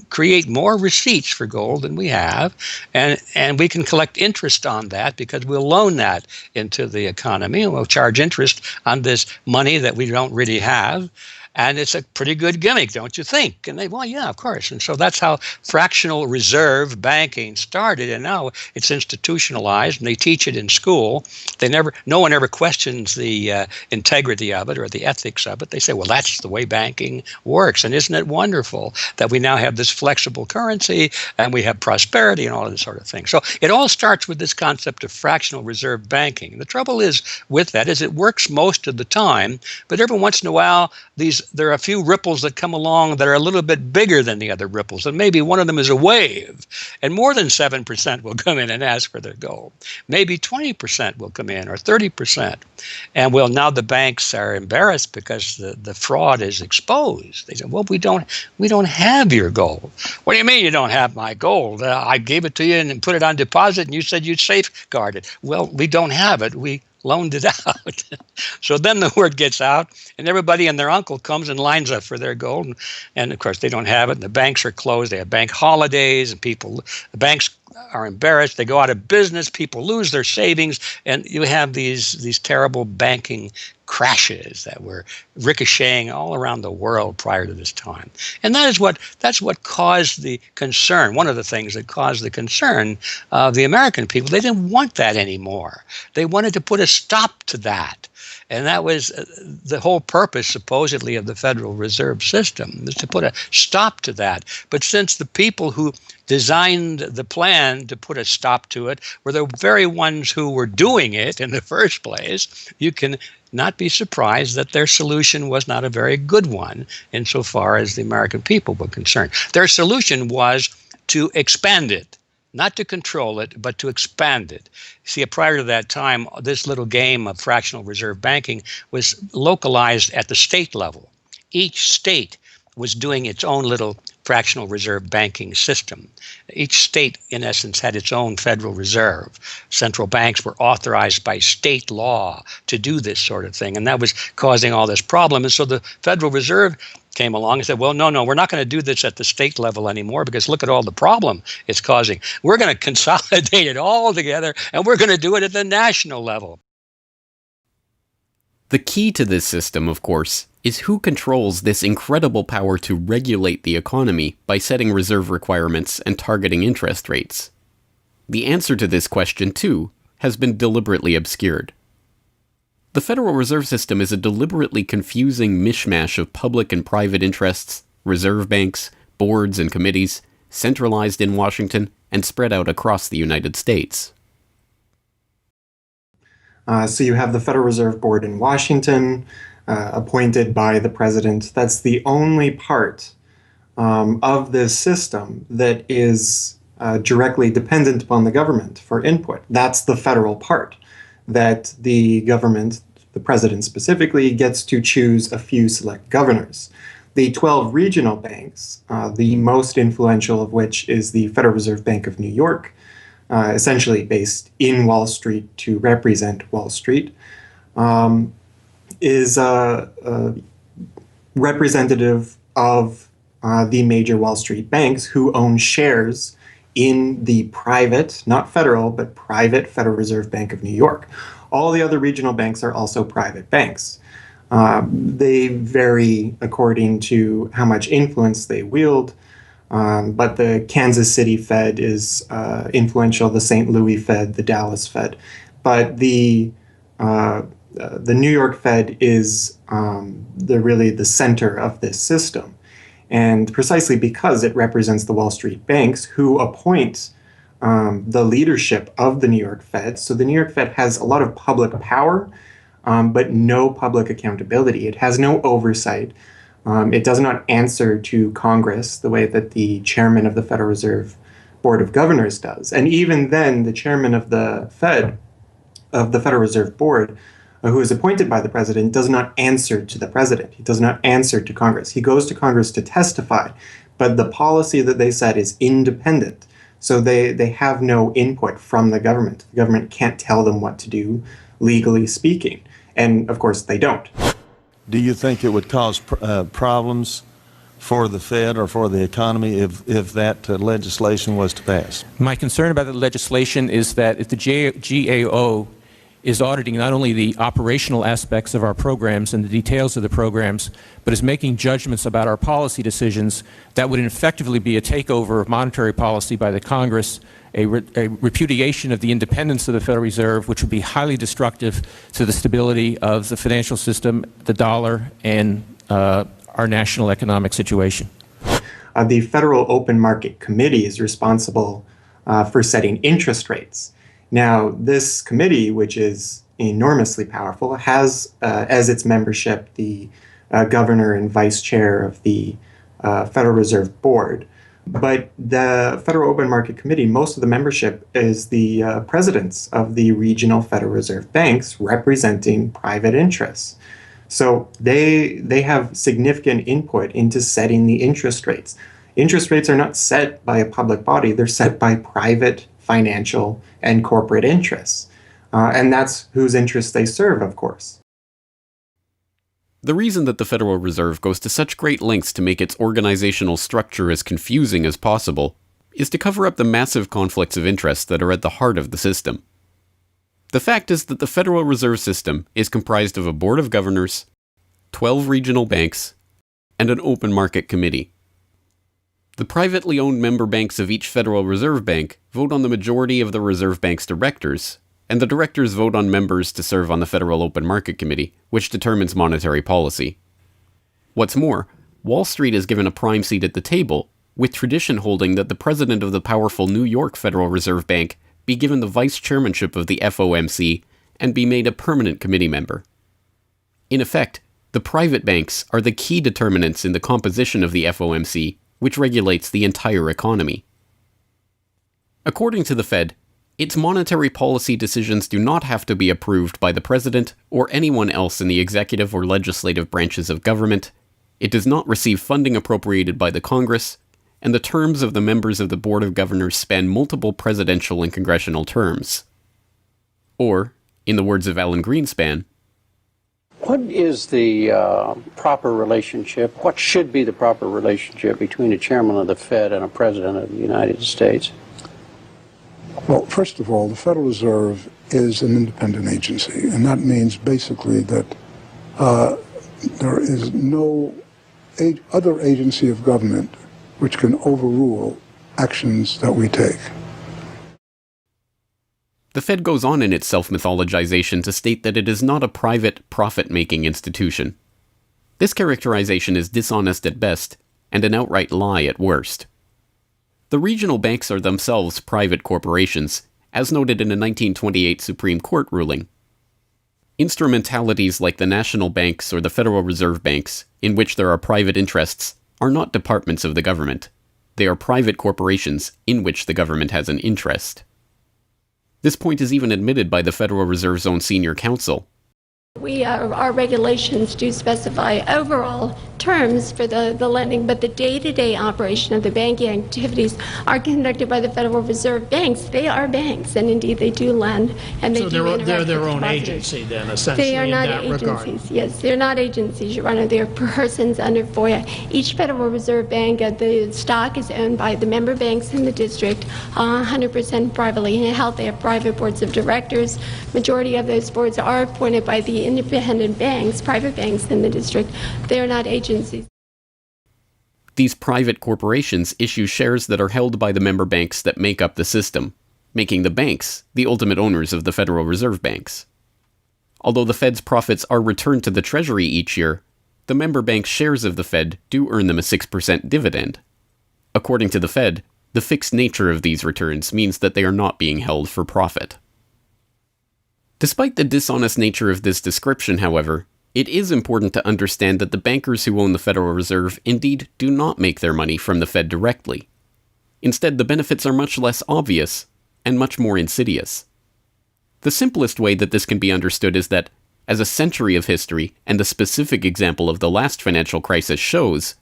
create more receipts for gold than we have, and we can collect interest on that because we'll loan that into the economy and we'll charge interest on this money that we don't really have. And it's a pretty good gimmick, don't you think? And they, well, yeah, of course. And so that's how fractional reserve banking started. And now it's institutionalized, and they teach it in school. No one ever questions the integrity of it or the ethics of it. They say, well, that's the way banking works. And isn't it wonderful that we now have this flexible currency and we have prosperity and all of this sort of thing? So it all starts with this concept of fractional reserve banking. And the trouble is with that is it works most of the time, but every once in a while there are a few ripples that come along that are a little bit bigger than the other ripples, and maybe one of them is a wave, and more than 7% will come in and ask for their gold. Maybe 20% will come in, or 30%. And well, now the banks are embarrassed because the fraud is exposed. They say, well, we don't have your gold. What do you mean you don't have my gold? I gave it to you and put it on deposit, and you said you'd safeguard it. Well, we don't have it. We loaned it out. So then the word gets out, and everybody and their uncle comes and lines up for their gold. And of course, they don't have it, and the banks are closed. They have bank holidays, and the banks are embarrassed. They go out of business. People lose their savings, and you have these terrible banking crashes that were ricocheting all around the world prior to this time. And that's what caused the concern. One of the things that caused the concern of the American people, they didn't want that anymore. They wanted to put a stop to that. And that was the whole purpose, supposedly, of the Federal Reserve System, was to put a stop to that. But since the people who designed the plan to put a stop to it were the very ones who were doing it in the first place, you can not be surprised that their solution was not a very good one insofar as the American people were concerned. Their solution was to expand it. Not to control it, but to expand it. See, prior to that time, this little game of fractional reserve banking was localized at the state level. Each state was doing its own little fractional reserve banking system. Each state, in essence, had its own Federal Reserve. Central banks were authorized by state law to do this sort of thing, and that was causing all this problem. And so the Federal Reserve came along and said, well, no, we're not going to do this at the state level anymore because look at all the problem it's causing. We're going to consolidate it all together, and we're going to do it at the national level. The key to this system, of course, is who controls this incredible power to regulate the economy by setting reserve requirements and targeting interest rates. The answer to this question, too, has been deliberately obscured. The Federal Reserve System is a deliberately confusing mishmash of public and private interests, reserve banks, boards and committees, centralized in Washington and spread out across the United States. So you have the Federal Reserve Board in Washington, appointed by the president. That's the only part of this system that is directly dependent upon the government for input. That's the federal part, that the government, the president specifically, gets to choose a few select governors. The 12 regional banks, the most influential of which is the Federal Reserve Bank of New York, essentially based in Wall Street to represent Wall Street, is representative of the major Wall Street banks who own shares in the private, not federal, but private Federal Reserve Bank of New York. All the other regional banks are also private banks. They vary according to how much influence they wield, but the Kansas City Fed is influential, the St. Louis Fed, the Dallas Fed. But the New York Fed is really the center of this system. And precisely because it represents the Wall Street banks who appoint the leadership of the New York Fed. So the New York Fed has a lot of public power, but no public accountability. It has no oversight. It does not answer to Congress the way that the chairman of the Federal Reserve Board of Governors does. And even then, the chairman of the Federal Reserve Board, who is appointed by the president, does not answer to the president. He does not answer to Congress. He goes to Congress to testify, but the policy that they set is independent. So they have no input from the government. The government can't tell them what to do, legally speaking. And of course, they don't. Do you think it would cause problems for the Fed or for the economy if that legislation was to pass? My concern about the legislation is that if the GAO is auditing not only the operational aspects of our programs and the details of the programs, but is making judgments about our policy decisions that would effectively be a takeover of monetary policy by the Congress, a repudiation of the independence of the Federal Reserve, which would be highly destructive to the stability of the financial system, the dollar, and our national economic situation. The Federal Open Market Committee is responsible for setting interest rates. Now, this committee, which is enormously powerful, has as its membership the governor and vice chair of the Federal Reserve Board. But the Federal Open Market Committee, most of the membership is the presidents of the regional Federal Reserve banks representing private interests. So they have significant input into setting the interest rates. Interest rates are not set by a public body, they're set by private financial and corporate interests. And that's whose interests they serve, of course. The reason that the Federal Reserve goes to such great lengths to make its organizational structure as confusing as possible is to cover up the massive conflicts of interest that are at the heart of the system. The fact is that the Federal Reserve System is comprised of a board of governors, 12 regional banks, and an open market committee. The privately owned member banks of each Federal Reserve Bank vote on the majority of the Reserve Bank's directors, and the directors vote on members to serve on the Federal Open Market Committee, which determines monetary policy. What's more, Wall Street is given a prime seat at the table, with tradition holding that the president of the powerful New York Federal Reserve Bank be given the vice chairmanship of the FOMC and be made a permanent committee member. In effect, the private banks are the key determinants in the composition of the FOMC, which regulates the entire economy. According to the Fed, its monetary policy decisions do not have to be approved by the president or anyone else in the executive or legislative branches of government. It does not receive funding appropriated by the Congress, and the terms of the members of the Board of Governors span multiple presidential and congressional terms. Or, in the words of Alan Greenspan, what is the proper relationship, what should be the proper relationship between a chairman of the Fed and a president of the United States? Well, first of all, the Federal Reserve is an independent agency, and that means basically that there is no other agency of government which can overrule actions that we take. The Fed goes on in its self-mythologization to state that it is not a private, profit-making institution. This characterization is dishonest at best, and an outright lie at worst. The regional banks are themselves private corporations, as noted in a 1928 Supreme Court ruling. Instrumentalities like the national banks or the Federal Reserve Banks, in which there are private interests, are not departments of the government. They are private corporations in which the government has an interest. This point is even admitted by the Federal Reserve's own senior counsel. Our regulations do specify overall terms for the lending, but the day-to-day operation of the banking activities are conducted by the Federal Reserve banks. They are banks, and indeed they do lend, and they do interact they're their with own depositors. agency then, essentially, They are not in that agencies. regard. Yes, they're not agencies, Your Honor. They're persons under FOIA. Each Federal Reserve Bank, the stock is owned by the member banks in the district, 100% privately held. They have private boards of directors. Majority of those boards are appointed by the independent banks, private banks in the district. They are not agencies. These private corporations issue shares that are held by the member banks that make up the system, making the banks the ultimate owners of the Federal Reserve Banks. Although the Fed's profits are returned to the Treasury each year, the member banks' shares of the Fed do earn them a 6% dividend. According to the Fed, the fixed nature of these returns means that they are not being held for profit. Despite the dishonest nature of this description, however, it is important to understand that the bankers who own the Federal Reserve indeed do not make their money from the Fed directly. Instead, the benefits are much less obvious and much more insidious. The simplest way that this can be understood is that, as a century of history and the specific example of the last financial crisis shows,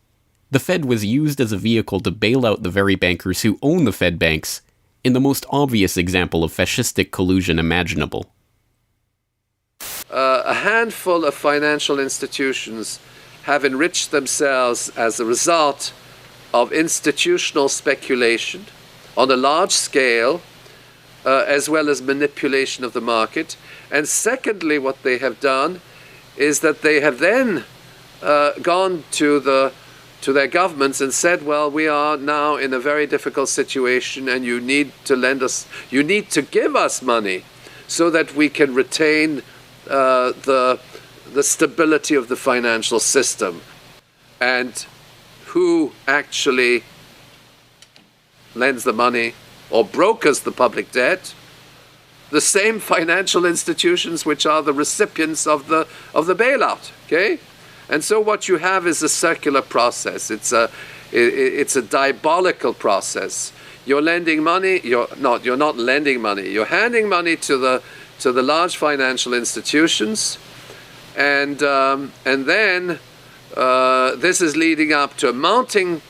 the Fed was used as a vehicle to bail out the very bankers who own the Fed banks in the most obvious example of fascistic collusion imaginable. A handful of financial institutions have enriched themselves as a result of institutional speculation on a large scale as well as manipulation of the market. And secondly, what they have done is that they have then gone to their governments and said, well, we are now in a very difficult situation and you need to give us money so that we can retain the stability of the financial system. And who actually lends the money or brokers the public debt? The same financial institutions which are the recipients of the bailout. Okay, and so what you have is a circular process. It's a diabolical process. You're lending money. You're not lending money. You're handing money to the large financial institutions, and then this is leading up to a mounting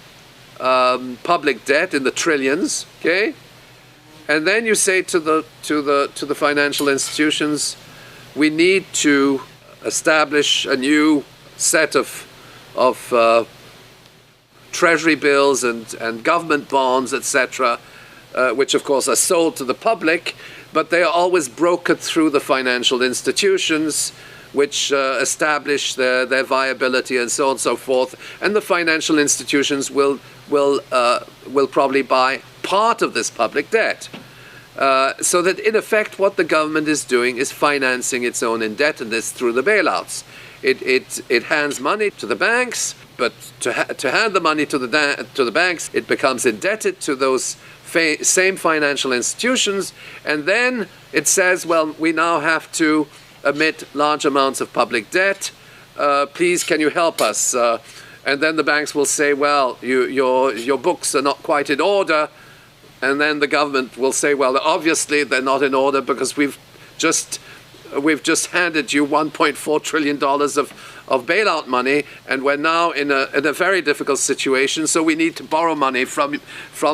public debt in the trillions. Okay. And then you say to the financial institutions, we need to establish a new set of treasury bills and government bonds, etc., which of course are sold to the public, but they are always brokered through the financial institutions, which establish their viability and so on and so forth. And the financial institutions will probably buy part of this public debt. So that in effect what the government is doing is financing its own indebtedness through the bailouts. It hands money to the banks, but to hand the money to the banks, it becomes indebted to those same financial institutions, and then it says, well, we now have to emit large amounts of public debt. Please, can you help us? And then the banks will say, well, your books are not quite in order. And then the government will say, well, obviously they're not in order because we've just handed you $1.4 trillion of bailout money, and we're now in a very difficult situation, so we need to borrow money from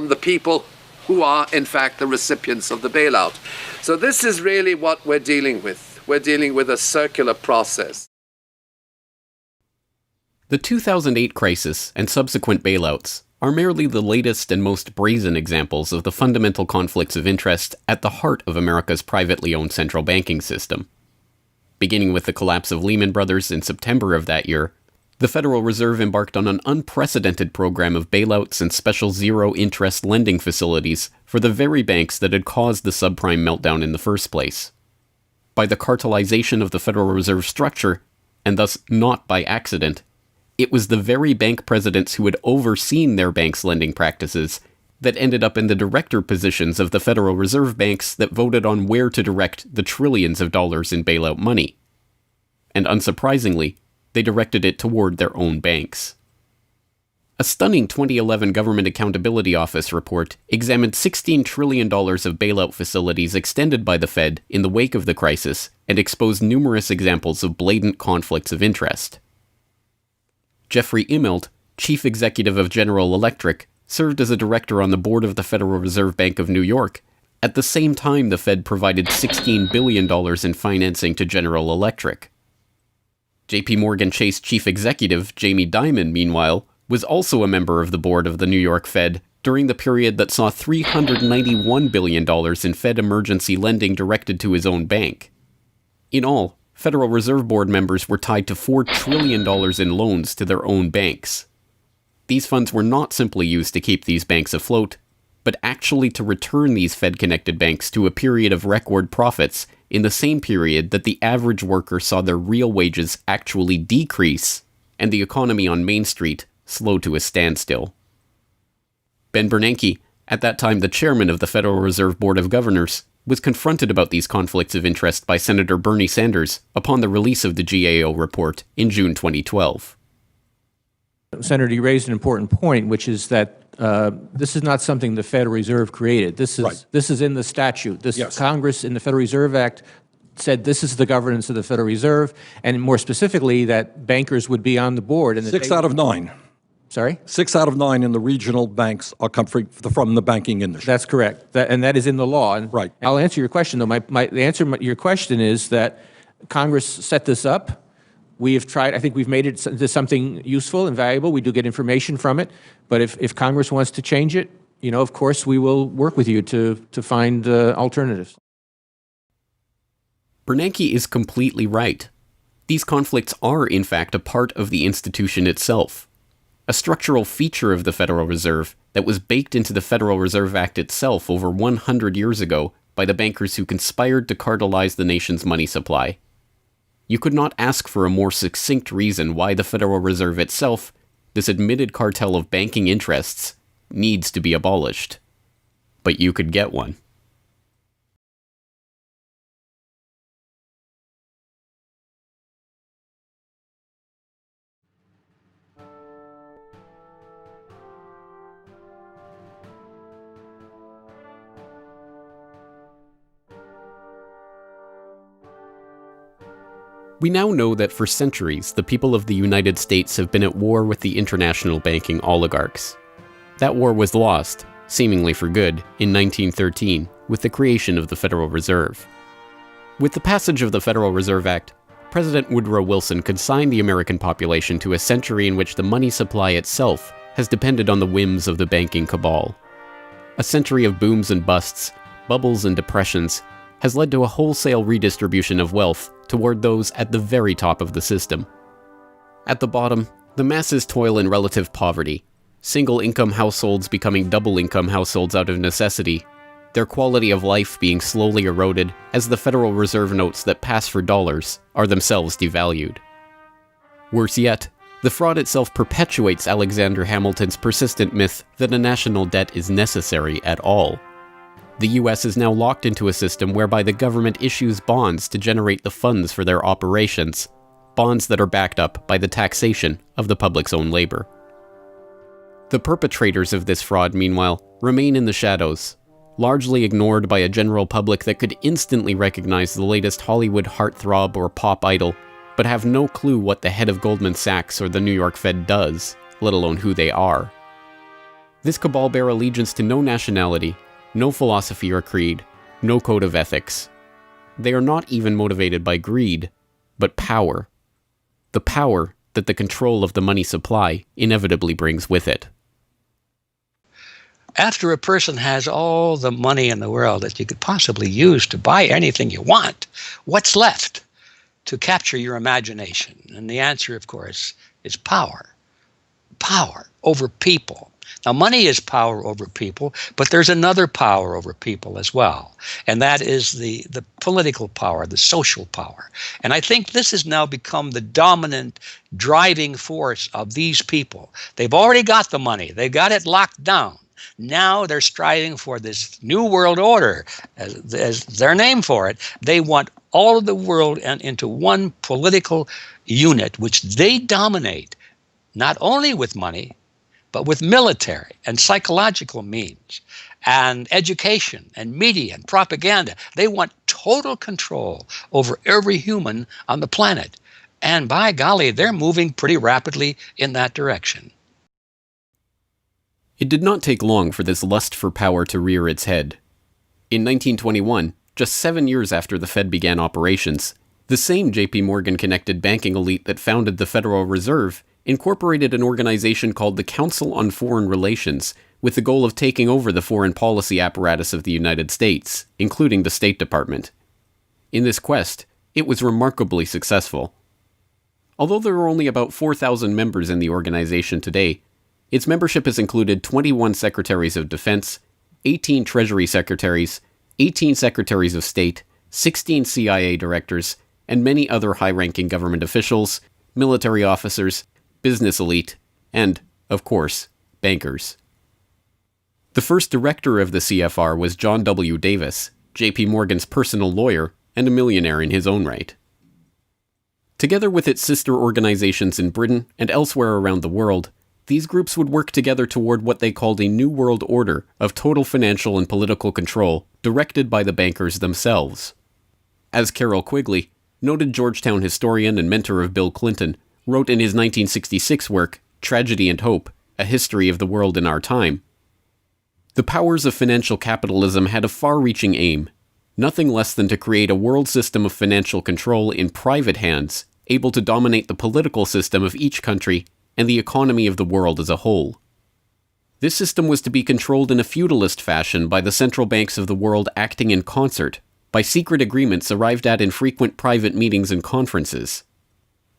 the people who are, in fact, the recipients of the bailout. So this is really what we're dealing with. We're dealing with a circular process. The 2008 crisis and subsequent bailouts are merely the latest and most brazen examples of the fundamental conflicts of interest at the heart of America's privately owned central banking system. Beginning with the collapse of Lehman Brothers in September of that year, the Federal Reserve embarked on an unprecedented program of bailouts and special zero-interest lending facilities for the very banks that had caused the subprime meltdown in the first place. By the cartelization of the Federal Reserve structure, and thus not by accident, it was the very bank presidents who had overseen their banks' lending practices that ended up in the director positions of the Federal Reserve banks that voted on where to direct the trillions of dollars in bailout money. And unsurprisingly, they directed it toward their own banks. A stunning 2011 Government Accountability Office report examined $16 trillion of bailout facilities extended by the Fed in the wake of the crisis and exposed numerous examples of blatant conflicts of interest. Jeffrey Immelt, chief executive of General Electric, served as a director on the board of the Federal Reserve Bank of New York. At the same time, the Fed provided $16 billion in financing to General Electric. JP Morgan Chase chief executive Jamie Dimon, meanwhile, was also a member of the board of the New York Fed during the period that saw $391 billion in Fed emergency lending directed to his own bank. In all, Federal Reserve Board members were tied to $4 trillion in loans to their own banks. These funds were not simply used to keep these banks afloat, but actually to return these Fed-connected banks to a period of record profits in the same period that the average worker saw their real wages actually decrease and the economy on Main Street slow to a standstill. Ben Bernanke, at that time the chairman of the Federal Reserve Board of Governors, was confronted about these conflicts of interest by Senator Bernie Sanders upon the release of the GAO report in June 2012. Senator, you raised an important point, which is that this is not something the Federal Reserve created. This is in the statute. Congress in the Federal Reserve Act said this is the governance of the Federal Reserve, and more specifically that bankers would be on the board. And 6 out of 9. Sorry? 6 out of 9 in the regional banks are come from the banking industry. That's correct, and that is in the law. And right. I'll answer your question, though. The answer to your question is that Congress set this up. We have tried, I think we've made it into something useful and valuable. We do get information from it. But if Congress wants to change it, of course, we will work with you to find alternatives. Bernanke is completely right. These conflicts are, in fact, a part of the institution itself. A structural feature of the Federal Reserve that was baked into the Federal Reserve Act itself over 100 years ago by the bankers who conspired to cartelize the nation's money supply. You could not ask for a more succinct reason why the Federal Reserve itself, this admitted cartel of banking interests, needs to be abolished. But you could get one. We now know that for centuries, the people of the United States have been at war with the international banking oligarchs. That war was lost, seemingly for good, in 1913 with the creation of the Federal Reserve. With the passage of the Federal Reserve Act, President Woodrow Wilson consigned the American population to a century in which the money supply itself has depended on the whims of the banking cabal. A century of booms and busts, bubbles and depressions, has led to a wholesale redistribution of wealth toward those at the very top of the system. At the bottom, the masses toil in relative poverty, single-income households becoming double-income households out of necessity, their quality of life being slowly eroded as the Federal Reserve notes that pass for dollars are themselves devalued. Worse yet, the fraud itself perpetuates Alexander Hamilton's persistent myth that a national debt is necessary at all. The US is now locked into a system whereby the government issues bonds to generate the funds for their operations, bonds that are backed up by the taxation of the public's own labor. The perpetrators of this fraud, meanwhile, remain in the shadows, largely ignored by a general public that could instantly recognize the latest Hollywood heartthrob or pop idol, but have no clue what the head of Goldman Sachs or the New York Fed does, let alone who they are. This cabal bear allegiance to no nationality, no philosophy or creed, no code of ethics. They are not even motivated by greed, but power. The power that the control of the money supply inevitably brings with it. After a person has all the money in the world that you could possibly use to buy anything you want, what's left to capture your imagination? And the answer, of course, is power. Power over people. Now, money is power over people, but there's another power over people as well, and that is the political power, the social power. And I think this has now become the dominant driving force of these people. They've already got the money. They've got it locked down. Now they're striving for this new world order, as their name for it. They want all of the world into one political unit, which they dominate, not only with money, but with military and psychological means and education and media and propaganda. They want total control over every human on the planet. And by golly, they're moving pretty rapidly in that direction. It did not take long for this lust for power to rear its head. In 1921, just 7 years after the Fed began operations, the same J.P. Morgan-connected banking elite that founded the Federal Reserve incorporated an organization called the Council on Foreign Relations with the goal of taking over the foreign policy apparatus of the United States, including the State Department. In this quest, it was remarkably successful. Although there are only about 4,000 members in the organization today, its membership has included 21 Secretaries of Defense, 18 Treasury Secretaries, 18 Secretaries of State, 16 CIA directors, and many other high-ranking government officials, military officers, business elite, and, of course, bankers. The first director of the CFR was John W. Davis, J.P. Morgan's personal lawyer and a millionaire in his own right. Together with its sister organizations in Britain and elsewhere around the world, these groups would work together toward what they called a New World Order of total financial and political control directed by the bankers themselves. As Carroll Quigley, noted Georgetown historian and mentor of Bill Clinton, wrote in his 1966 work, Tragedy and Hope, A History of the World in Our Time, the powers of financial capitalism had a far-reaching aim, nothing less than to create a world system of financial control in private hands, able to dominate the political system of each country and the economy of the world as a whole. This system was to be controlled in a feudalist fashion by the central banks of the world acting in concert, by secret agreements arrived at in frequent private meetings and conferences.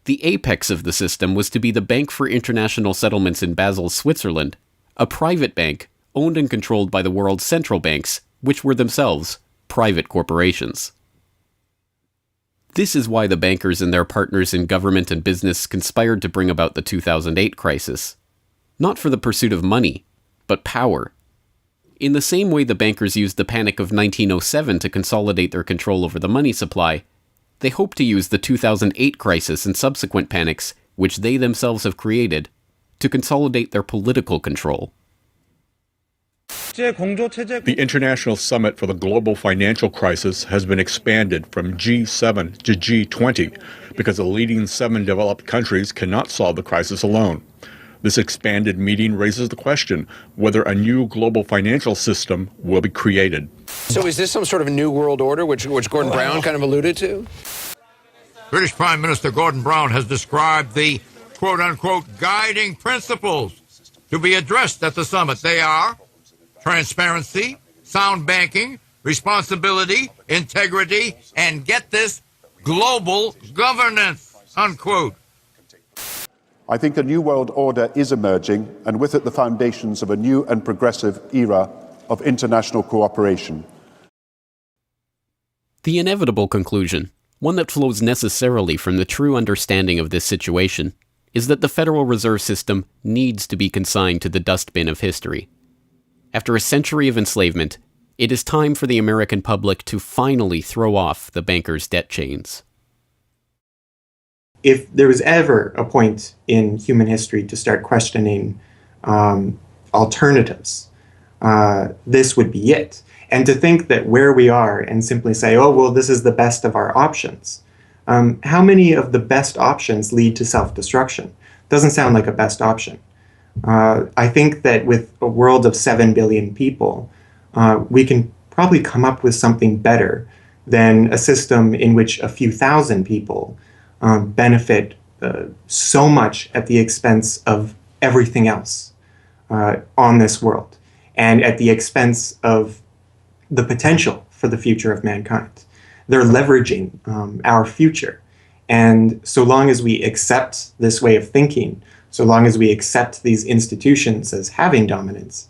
The apex of the system was to be the Bank for International Settlements in Basel, Switzerland, a private bank owned and controlled by the world's central banks, which were themselves private corporations. This is why the bankers and their partners in government and business conspired to bring about the 2008 crisis. Not for the pursuit of money, but power. In the same way the bankers used the panic of 1907 to consolidate their control over the money supply, they hope to use the 2008 crisis and subsequent panics, which they themselves have created, to consolidate their political control. The International Summit for the Global Financial Crisis has been expanded from G7 to G20 because the leading 7 developed countries cannot solve the crisis alone. This expanded meeting raises the question whether a new global financial system will be created. So is this some sort of new world order, which Gordon Brown kind of alluded to? British Prime Minister Gordon Brown has described the quote-unquote guiding principles to be addressed at the summit. They are transparency, sound banking, responsibility, integrity, and get this, global governance, unquote. I think a new world order is emerging, and with it the foundations of a new and progressive era of international cooperation. The inevitable conclusion, one that flows necessarily from the true understanding of this situation, is that the Federal Reserve System needs to be consigned to the dustbin of history. After a century of enslavement, it is time for the American public to finally throw off the bankers' debt chains. If there was ever a point in human history to start questioning alternatives, this would be it. And to think that where we are and simply say, oh, well, this is the best of our options. How many of the best options lead to self-destruction? Doesn't sound like a best option. I think that with a world of 7 billion people, we can probably come up with something better than a system in which a few thousand people benefit so much at the expense of everything else on this world, and at the expense of the potential for the future of mankind. They're leveraging our future. And so long as we accept this way of thinking, so long as we accept these institutions as having dominance,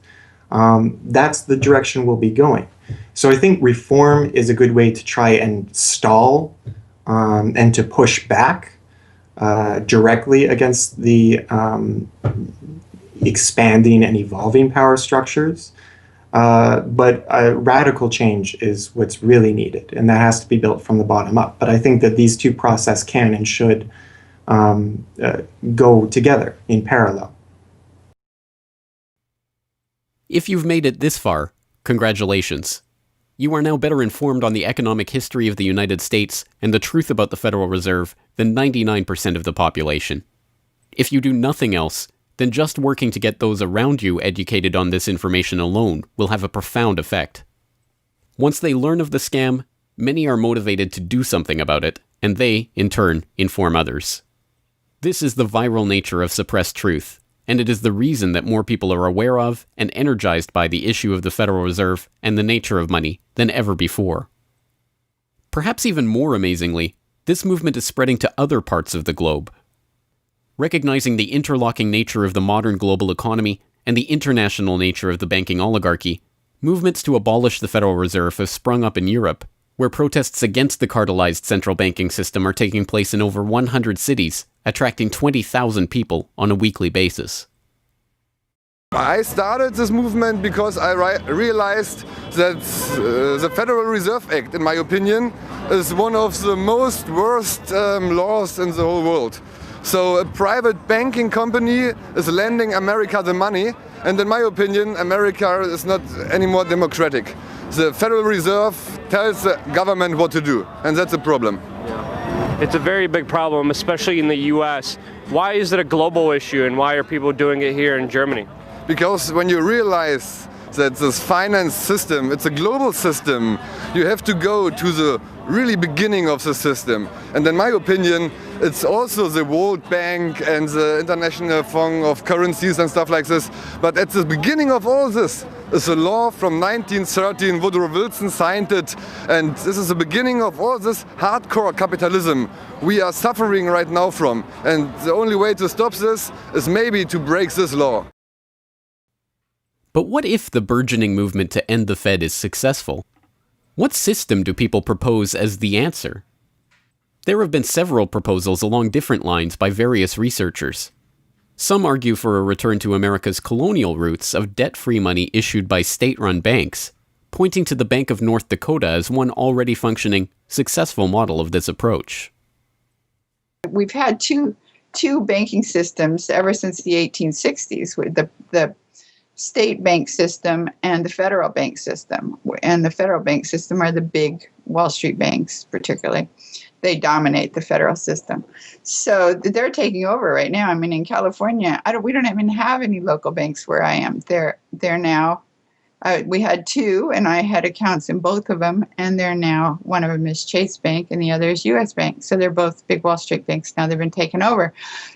that's the direction we'll be going. So I think reform is a good way to try and stall and to push back directly against the expanding and evolving power structures. But a radical change is what's really needed, and that has to be built from the bottom up. But I think that these two processes can and should go together in parallel. If you've made it this far, congratulations. You are now better informed on the economic history of the United States and the truth about the Federal Reserve than 99% of the population. If you do nothing else, then just working to get those around you educated on this information alone will have a profound effect. Once they learn of the scam, many are motivated to do something about it, and they, in turn, inform others. This is the viral nature of suppressed truth, and it is the reason that more people are aware of and energized by the issue of the Federal Reserve and the nature of money than ever before. Perhaps even more amazingly, this movement is spreading to other parts of the globe. Recognizing the interlocking nature of the modern global economy and the international nature of the banking oligarchy, movements to abolish the Federal Reserve have sprung up in Europe, where protests against the cartelized central banking system are taking place in over 100 cities, attracting 20,000 people on a weekly basis. I started this movement because I realized that the Federal Reserve Act, in my opinion, is one of the most worst laws in the whole world. So a private banking company is lending America the money, and in my opinion, America is not any more democratic. The Federal Reserve tells the government what to do, and that's a problem. It's a very big problem, especially in the US. Why is it a global issue, and why are people doing it here in Germany? Because when you realize that this finance system, it's a global system, you have to go to the really beginning of the system. And in my opinion, it's also the World Bank and the International Fund of Currencies and stuff like this. But at the beginning of all this is a law from 1913. Woodrow Wilson signed it. And this is the beginning of all this hardcore capitalism we are suffering right now from. And the only way to stop this is maybe to break this law. But what if the burgeoning movement to end the Fed is successful? What system do people propose as the answer? There have been several proposals along different lines by various researchers. Some argue for a return to America's colonial roots of debt-free money issued by state-run banks, pointing to the Bank of North Dakota as one already functioning, successful model of this approach. We've had two banking systems ever since the 1860s, with the state bank system and the federal bank system. And the federal bank system are the big Wall Street banks, particularly. They dominate the federal system. So they're taking over right now. I mean, in California, we don't even have any local banks where I am. They're now, we had two, and I had accounts in both of them, and they're now, one of them is Chase Bank and the other is U.S. Bank. So they're both big Wall Street banks now. They've been taken over.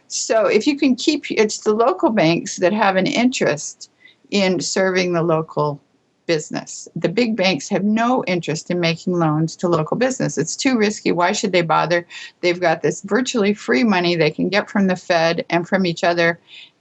So if you can keep, it's the local banks that have an interest in serving the local business. The big banks have no interest in making loans to local business. It's too risky. Why should they bother? They've got this virtually free money they can get from the Fed and from each other,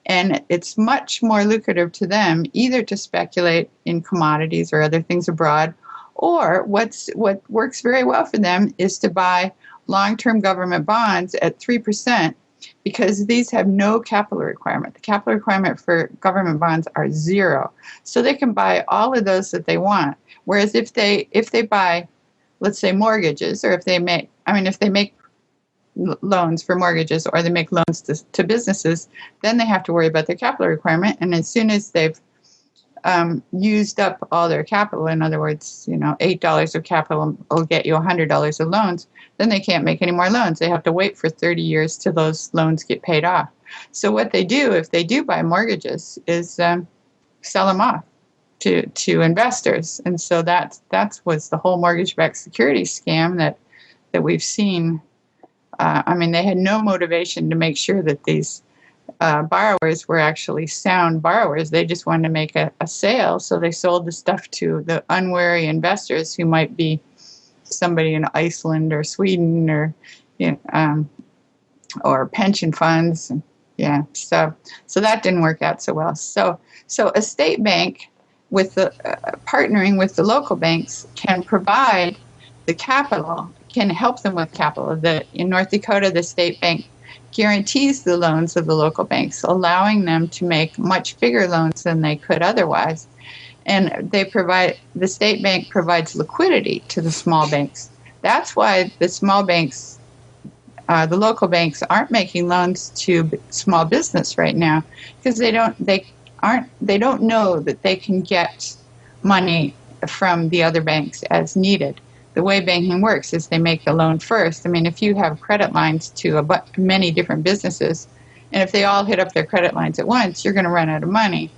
and it's much more lucrative to them either to speculate in commodities or other things abroad, or what works very well for them is to buy long-term government bonds at 3%, because these have no capital requirement. The capital requirement for government bonds are zero. So they can buy all of those that they want. Whereas if they buy, let's say, mortgages, or if they make loans for mortgages, or they make loans to businesses, then they have to worry about their capital requirement. And as soon as they've used up all their capital, in other words, $8 of capital will get you $100 of loans, then they can't make any more loans. They have to wait for 30 years till those loans get paid off. So what they do, if they do buy mortgages, is sell them off to investors. And so that was the whole mortgage-backed securities scam that we've seen. I mean, they had no motivation to make sure that these borrowers were actually sound borrowers. They just wanted to make a sale, so they sold the stuff to the unwary investors who might be somebody in Iceland or Sweden or pension funds. Yeah, so that didn't work out so well. So a state bank with the partnering with the local banks can provide the capital, can help them with capital. In North Dakota, the state bank guarantees the loans of the local banks, allowing them to make much bigger loans than they could otherwise. And the state bank provides liquidity to the small banks. That's why the small banks, the local banks, aren't making loans to small business right now, because they don't know that they can get money from the other banks as needed. The way banking works is they make the loan first. I mean, if you have credit lines to many different businesses, and if they all hit up their credit lines at once, you're going to run out of money.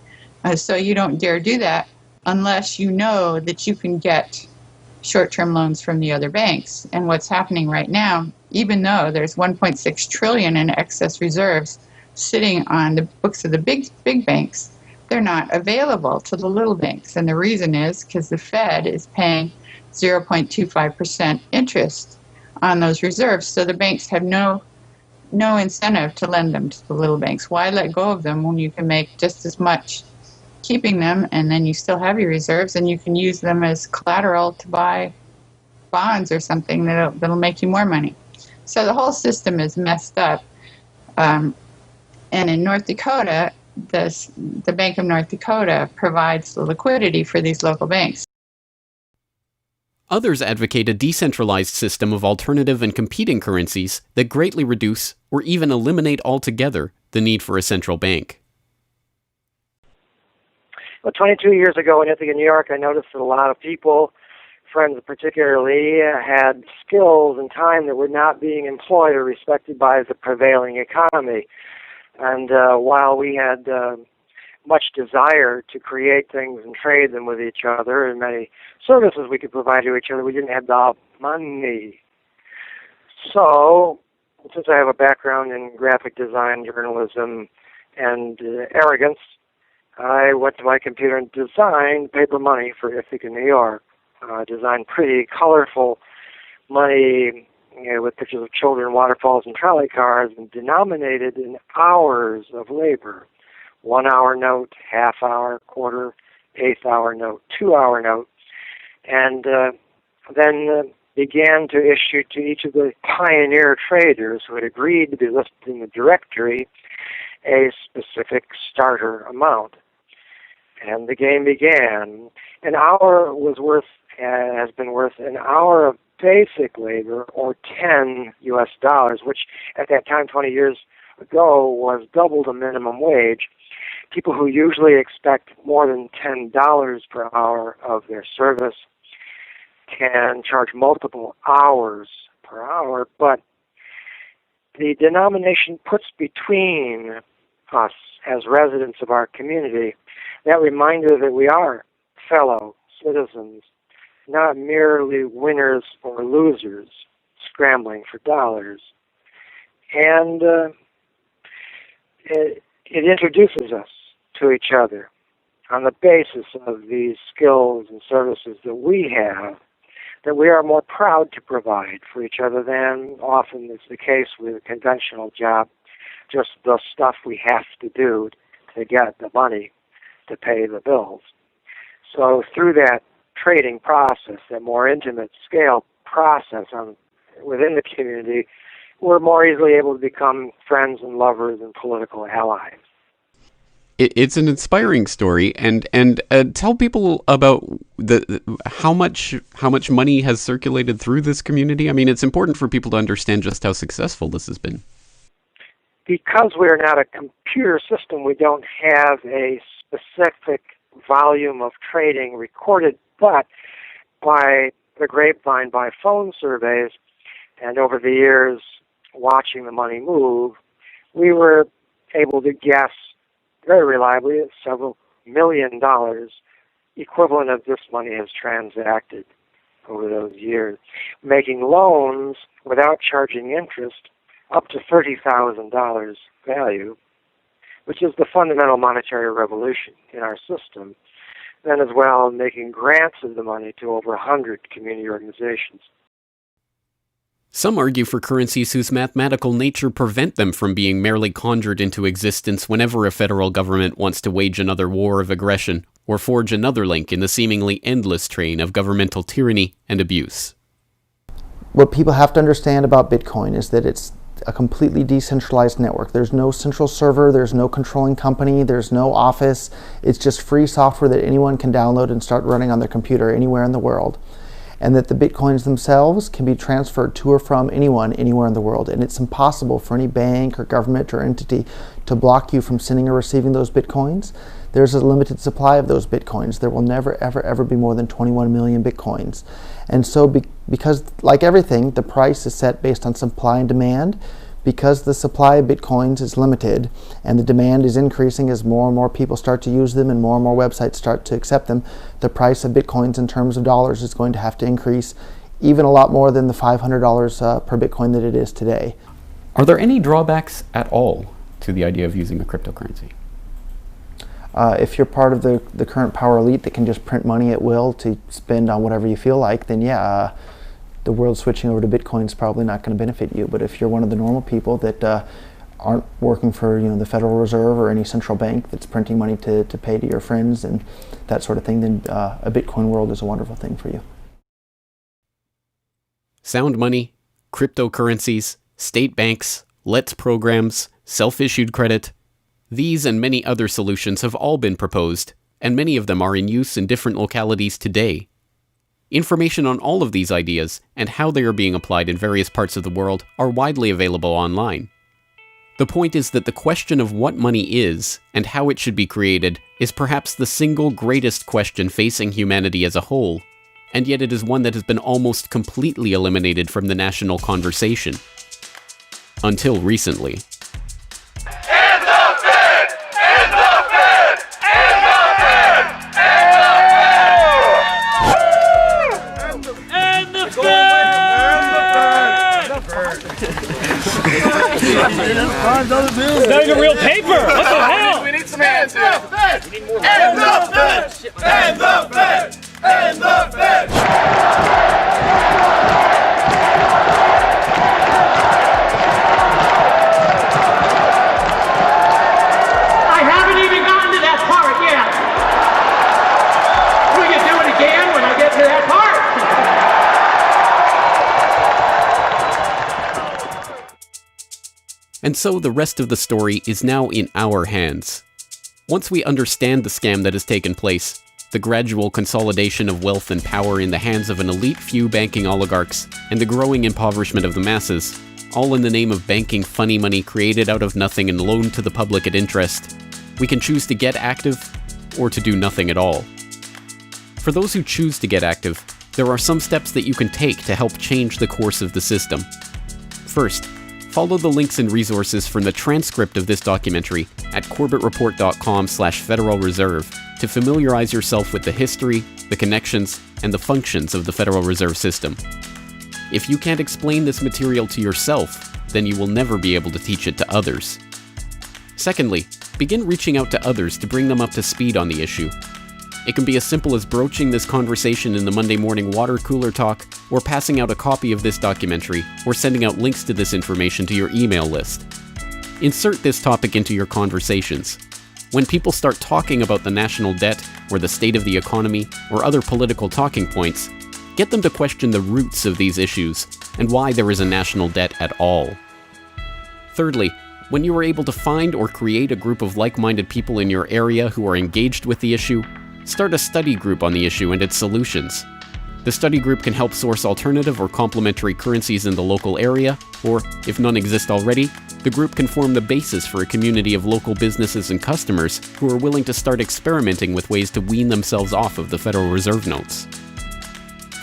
So you don't dare do that unless you know that you can get short-term loans from the other banks. And what's happening right now, even though there's $1.6 trillion in excess reserves sitting on the books of the big banks, they're not available to the little banks. And the reason is because the Fed is paying 0.25% interest on those reserves. So the banks have no incentive to lend them to the little banks. Why let go of them when you can make just as much keeping them, and then you still have your reserves, and you can use them as collateral to buy bonds or something that'll make you more money. So the whole system is messed up. And in North Dakota, the Bank of North Dakota provides the liquidity for these local banks. Others advocate a decentralized system of alternative and competing currencies that greatly reduce or even eliminate altogether the need for a central bank. Well, 22 years ago in Ithaca, New York, I noticed that a lot of people, friends particularly, had skills and time that were not being employed or respected by the prevailing economy. And while we had much desire to create things and trade them with each other, and many services we could provide to each other. We didn't have the money. So, since I have a background in graphic design, journalism, and arrogance, I went to my computer and designed paper money for Ithaca, New York. Designed pretty colorful money, with pictures of children, waterfalls, and trolley cars, and denominated in hours of labor. 1 hour note, half hour, quarter, eighth hour note, 2 hour note, and then began to issue to each of the pioneer traders who had agreed to be listed in the directory a specific starter amount. And the game began. An hour has been worth an hour of basic labor, or $10 US, which at that time, 20 years ago, was double the minimum wage. People who usually expect more than $10 per hour of their service can charge multiple hours per hour, but the denomination puts between us as residents of our community that reminder that we are fellow citizens, not merely winners or losers scrambling for dollars. And it introduces us to each other on the basis of these skills and services that we have, that we are more proud to provide for each other than often is the case with a conventional job, just the stuff we have to do to get the money to pay the bills. So through that trading process, that more intimate scale process within the community, we're more easily able to become friends and lovers and political allies. It's an inspiring story, and tell people about how much money has circulated through this community. I mean, it's important for people to understand just how successful this has been. Because we're not a computer system, we don't have a specific volume of trading recorded, but by the grapevine, by phone surveys, and over the years watching the money move, we were able to guess very reliably at several $1 million equivalent of this money has transacted over those years, making loans without charging interest up to $30,000 value, which is the fundamental monetary revolution in our system. Then as well, making grants of the money to over 100 community organizations. Some argue for currencies whose mathematical nature prevent them from being merely conjured into existence whenever a federal government wants to wage another war of aggression or forge another link in the seemingly endless train of governmental tyranny and abuse. What people have to understand about Bitcoin is that it's a completely decentralized network. There's no central server, there's no controlling company, there's no office. It's just free software that anyone can download and start running on their computer anywhere in the world. And that the Bitcoins themselves can be transferred to or from anyone anywhere in the world. And it's impossible for any bank or government or entity to block you from sending or receiving those Bitcoins. There's a limited supply of those Bitcoins. There will never, ever, ever be more than 21 million Bitcoins. And so because, like everything, the price is set based on supply and demand, because the supply of Bitcoins is limited and the demand is increasing as more and more people start to use them and more websites start to accept them, the price of Bitcoins in terms of dollars is going to have to increase even a lot more than the $500 per Bitcoin that it is today. Are there any drawbacks at all to the idea of using a cryptocurrency? If you're part of the current power elite that can just print money at will to spend on whatever you feel like, then yeah, the world switching over to Bitcoin is probably not going to benefit you. But if you're one of the normal people that aren't working for the Federal Reserve or any central bank that's printing money to pay to your friends and that sort of thing, then a Bitcoin world is a wonderful thing for you. Sound money, cryptocurrencies, state banks, LETS programs, self-issued credit. These and many other solutions have all been proposed, and many of them are in use in different localities today. Information on all of these ideas and how they are being applied in various parts of the world are widely available online. The point is that the question of what money is and how it should be created is perhaps the single greatest question facing humanity as a whole, and yet it is one that has been almost completely eliminated from the national conversation. Until recently. End the Fed! End the Fed! And the Fed! And the Fed! And the Fed! And the Fed! I haven't even gotten to that part yet. Will you do it again when I get to that part? And so the rest of the story is now in our hands. Once we understand the scam that has taken place, the gradual consolidation of wealth and power in the hands of an elite few banking oligarchs, and the growing impoverishment of the masses, all in the name of banking funny money created out of nothing and loaned to the public at interest, we can choose to get active or to do nothing at all. For those who choose to get active, there are some steps that you can take to help change the course of the system. First, follow the links and resources from the transcript of this documentary at corbettreport.com/Federal Reserve to familiarize yourself with the history, the connections, and the functions of the Federal Reserve System. If you can't explain this material to yourself, then you will never be able to teach it to others. Secondly, begin reaching out to others to bring them up to speed on the issue. It can be as simple as broaching this conversation in the Monday morning water cooler talk, or passing out a copy of this documentary, or sending out links to this information to your email list. Insert this topic into your conversations. When people start talking about the national debt, or the state of the economy, or other political talking points, get them to question the roots of these issues, and why there is a national debt at all. Thirdly, when you are able to find or create a group of like-minded people in your area who are engaged with the issue, start a study group on the issue and its solutions. The study group can help source alternative or complementary currencies in the local area, or, if none exist already, the group can form the basis for a community of local businesses and customers who are willing to start experimenting with ways to wean themselves off of the Federal Reserve notes.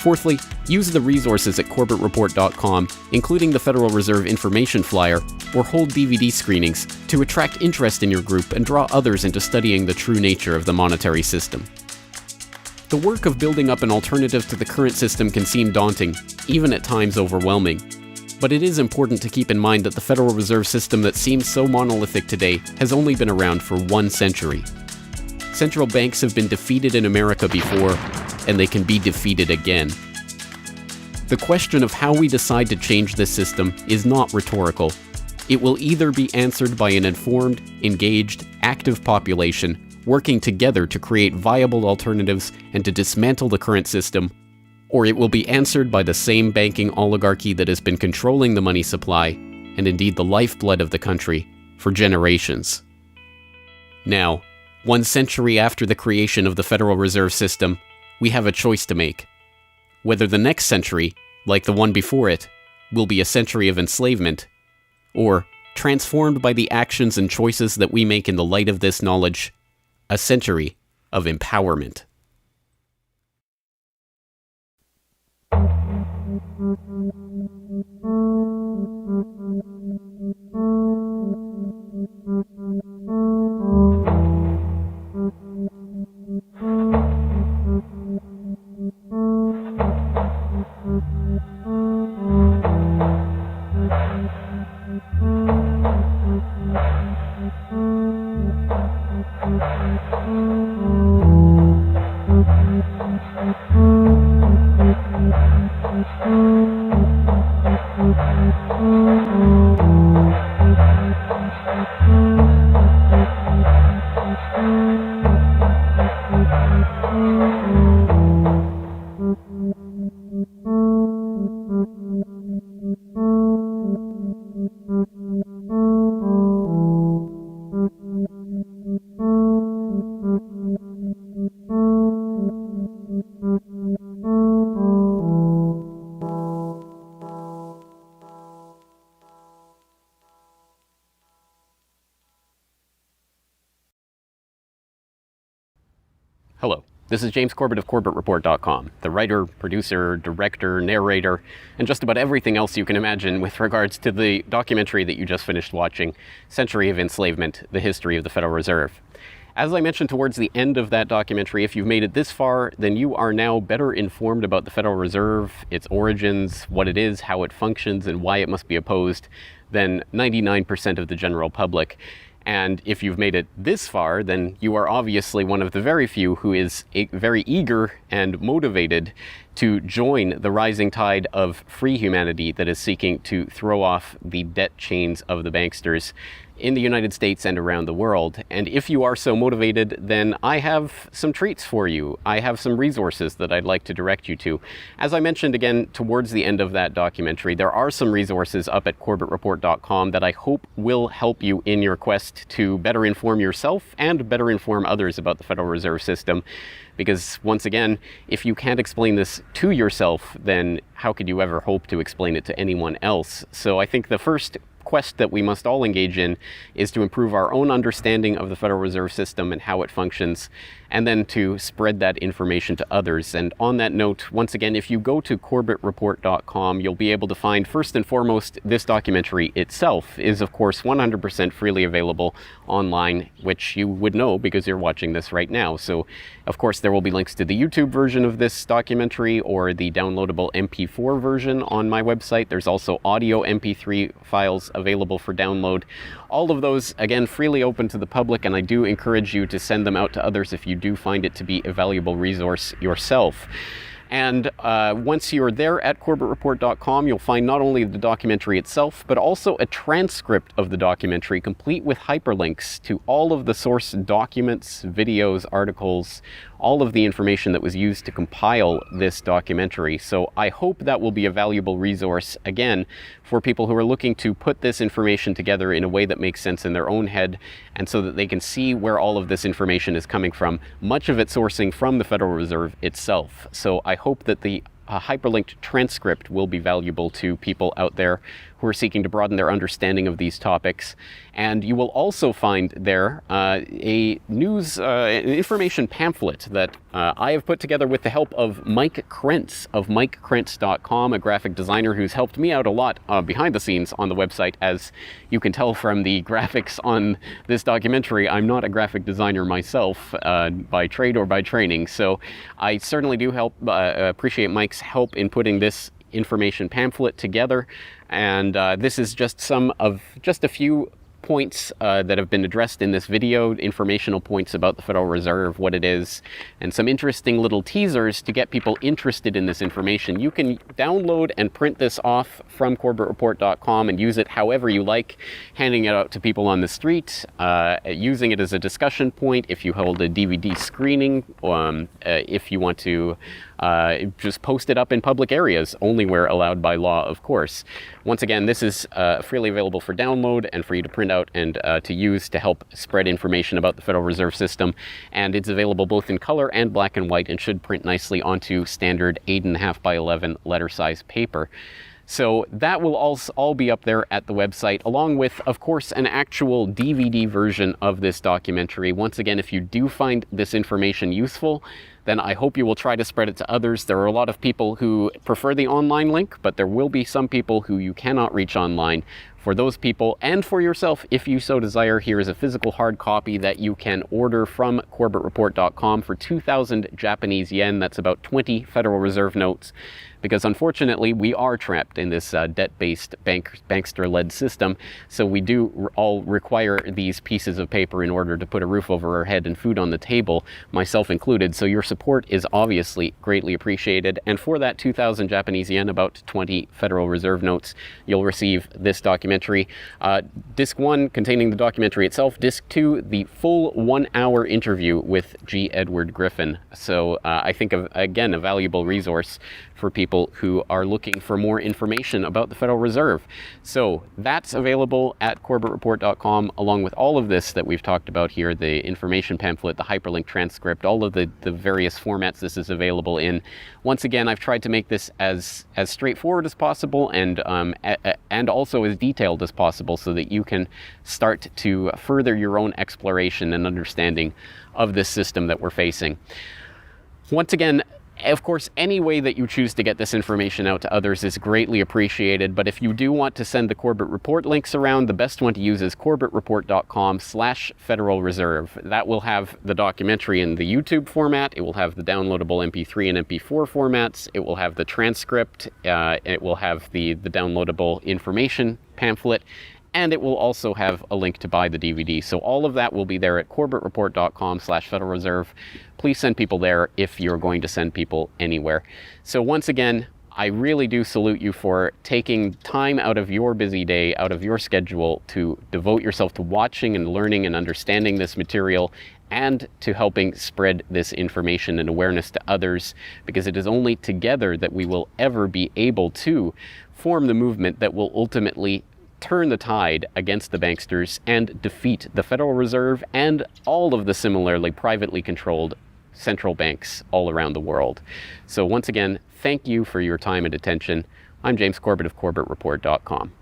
Fourthly, use the resources at corbettreport.com, including the Federal Reserve information flyer, or hold DVD screenings to attract interest in your group and draw others into studying the true nature of the monetary system. The work of building up an alternative to the current system can seem daunting, even at times overwhelming. But it is important to keep in mind that the Federal Reserve System that seems so monolithic today has only been around for 1 century. Central banks have been defeated in America before, and they can be defeated again. The question of how we decide to change this system is not rhetorical. It will either be answered by an informed, engaged, active population working together to create viable alternatives and to dismantle the current system, or it will be answered by the same banking oligarchy that has been controlling the money supply, and indeed the lifeblood of the country, for generations. Now, 1 century after the creation of the Federal Reserve System, we have a choice to make. Whether the next century, like the one before it, will be a century of enslavement, or, transformed by the actions and choices that we make in the light of this knowledge, a century of empowerment. Hello, this is James Corbett of CorbettReport.com, the writer, producer, director, narrator, and just about everything else you can imagine with regards to the documentary that you just finished watching, Century of Enslavement, The History of the Federal Reserve. As I mentioned towards the end of that documentary, if you've made it this far, then you are now better informed about the Federal Reserve, its origins, what it is, how it functions, and why it must be opposed than 99% of the general public. And if you've made it this far, then you are obviously one of the very few who is very eager and motivated to join the rising tide of free humanity that is seeking to throw off the debt chains of the banksters in the United States and around the world. And if you are so motivated, then I have some treats for you. I have some resources that I'd like to direct you to. As I mentioned again towards the end of that documentary, there are some resources up at corbettreport.com that I hope will help you in your quest to better inform yourself and better inform others about the Federal Reserve System. Because once again, if you can't explain this to yourself, then how could you ever hope to explain it to anyone else? So I think the first quest that we must all engage in is to improve our own understanding of the Federal Reserve System and how it functions, and then to spread that information to others. And on that note, once again, if you go to corbettreport.com, you'll be able to find, first and foremost, this documentary itself is, of course, 100% freely available online, which you would know because you're watching this right now. So, of course, there will be links to the YouTube version of this documentary or the downloadable MP4 version on my website. There's also audio MP3 files available for download. All of those, again, freely open to the public, and I do encourage you to send them out to others if you do find it to be a valuable resource yourself. And once you're there at corbettreport.com, you'll find not only the documentary itself, but also a transcript of the documentary, complete with hyperlinks to all of the source documents, videos, articles, all of the information that was used to compile this documentary. So I hope that will be a valuable resource, again, for people who are looking to put this information together in a way that makes sense in their own head, and so that they can see where all of this information is coming from, much of it sourcing from the Federal Reserve itself. So I hope that the hyperlinked transcript will be valuable to people out there who are seeking to broaden their understanding of these topics. And you will also find there a news information pamphlet that I have put together with the help of Mike Krentz of MikeKrentz.com, a graphic designer who's helped me out a lot behind the scenes on the website. As you can tell from the graphics on this documentary, I'm not a graphic designer myself by trade or by training. So I certainly do appreciate Mike's help in putting this information pamphlet together. And this is just a few points that have been addressed in this video, informational points about the Federal Reserve, what it is, and some interesting little teasers to get people interested in this information. You can download and print this off from corbettreport.com and use it however you like, handing it out to people on the street, using it as a discussion point if you hold a DVD screening, if you want to just post it up in public areas, only where allowed by law, of course. Once again, this is freely available for download and for you to print out and to use to help spread information about the Federal Reserve System. And it's available both in color and black and white and should print nicely onto standard 8.5 by 11 letter size paper. So that will all be up there at the website, along with, of course, an actual DVD version of this documentary. Once again, if you do find this information useful, then I hope you will try to spread it to others. There are a lot of people who prefer the online link, but there will be some people who you cannot reach online. For those people, and for yourself, if you so desire, here is a physical hard copy that you can order from corbettreport.com for 2,000 Japanese yen. That's about 20 Federal Reserve notes. Because unfortunately, we are trapped in this debt-based bankster-led system. So we do all require these pieces of paper in order to put a roof over our head and food on the table, myself included. So your support is obviously greatly appreciated. And for that 2,000 Japanese yen, about 20 Federal Reserve notes, you'll receive this documentary. Disc 1 containing the documentary itself. Disc 2, the full 1-hour interview with G. Edward Griffin. So I think, again, a valuable resource for people who are looking for more information about the Federal Reserve. So that's available at corbettreport.com, along with all of this that we've talked about here, the information pamphlet, the hyperlink transcript, all of the various formats this is available in. Once again, I've tried to make this as straightforward as possible and also as detailed as possible so that you can start to further your own exploration and understanding of this system that we're facing. Once again, of course, any way that you choose to get this information out to others is greatly appreciated, but if you do want to send the Corbett Report links around, the best one to use is corbettreport.com/Federal Reserve. That will have the documentary in the YouTube format, it will have the downloadable MP3 and MP4 formats, it will have the transcript, it will have the downloadable information pamphlet, And it will also have a link to buy the DVD. So all of that will be there at corbettreport.com/Federal Reserve. Please send people there if you're going to send people anywhere. So once again, I really do salute you for taking time out of your busy day, out of your schedule, to devote yourself to watching and learning and understanding this material, and to helping spread this information and awareness to others, because it is only together that we will ever be able to form the movement that will ultimately turn the tide against the banksters and defeat the Federal Reserve and all of the similarly privately controlled central banks all around the world. So once again, thank you for your time and attention. I'm James Corbett of CorbettReport.com.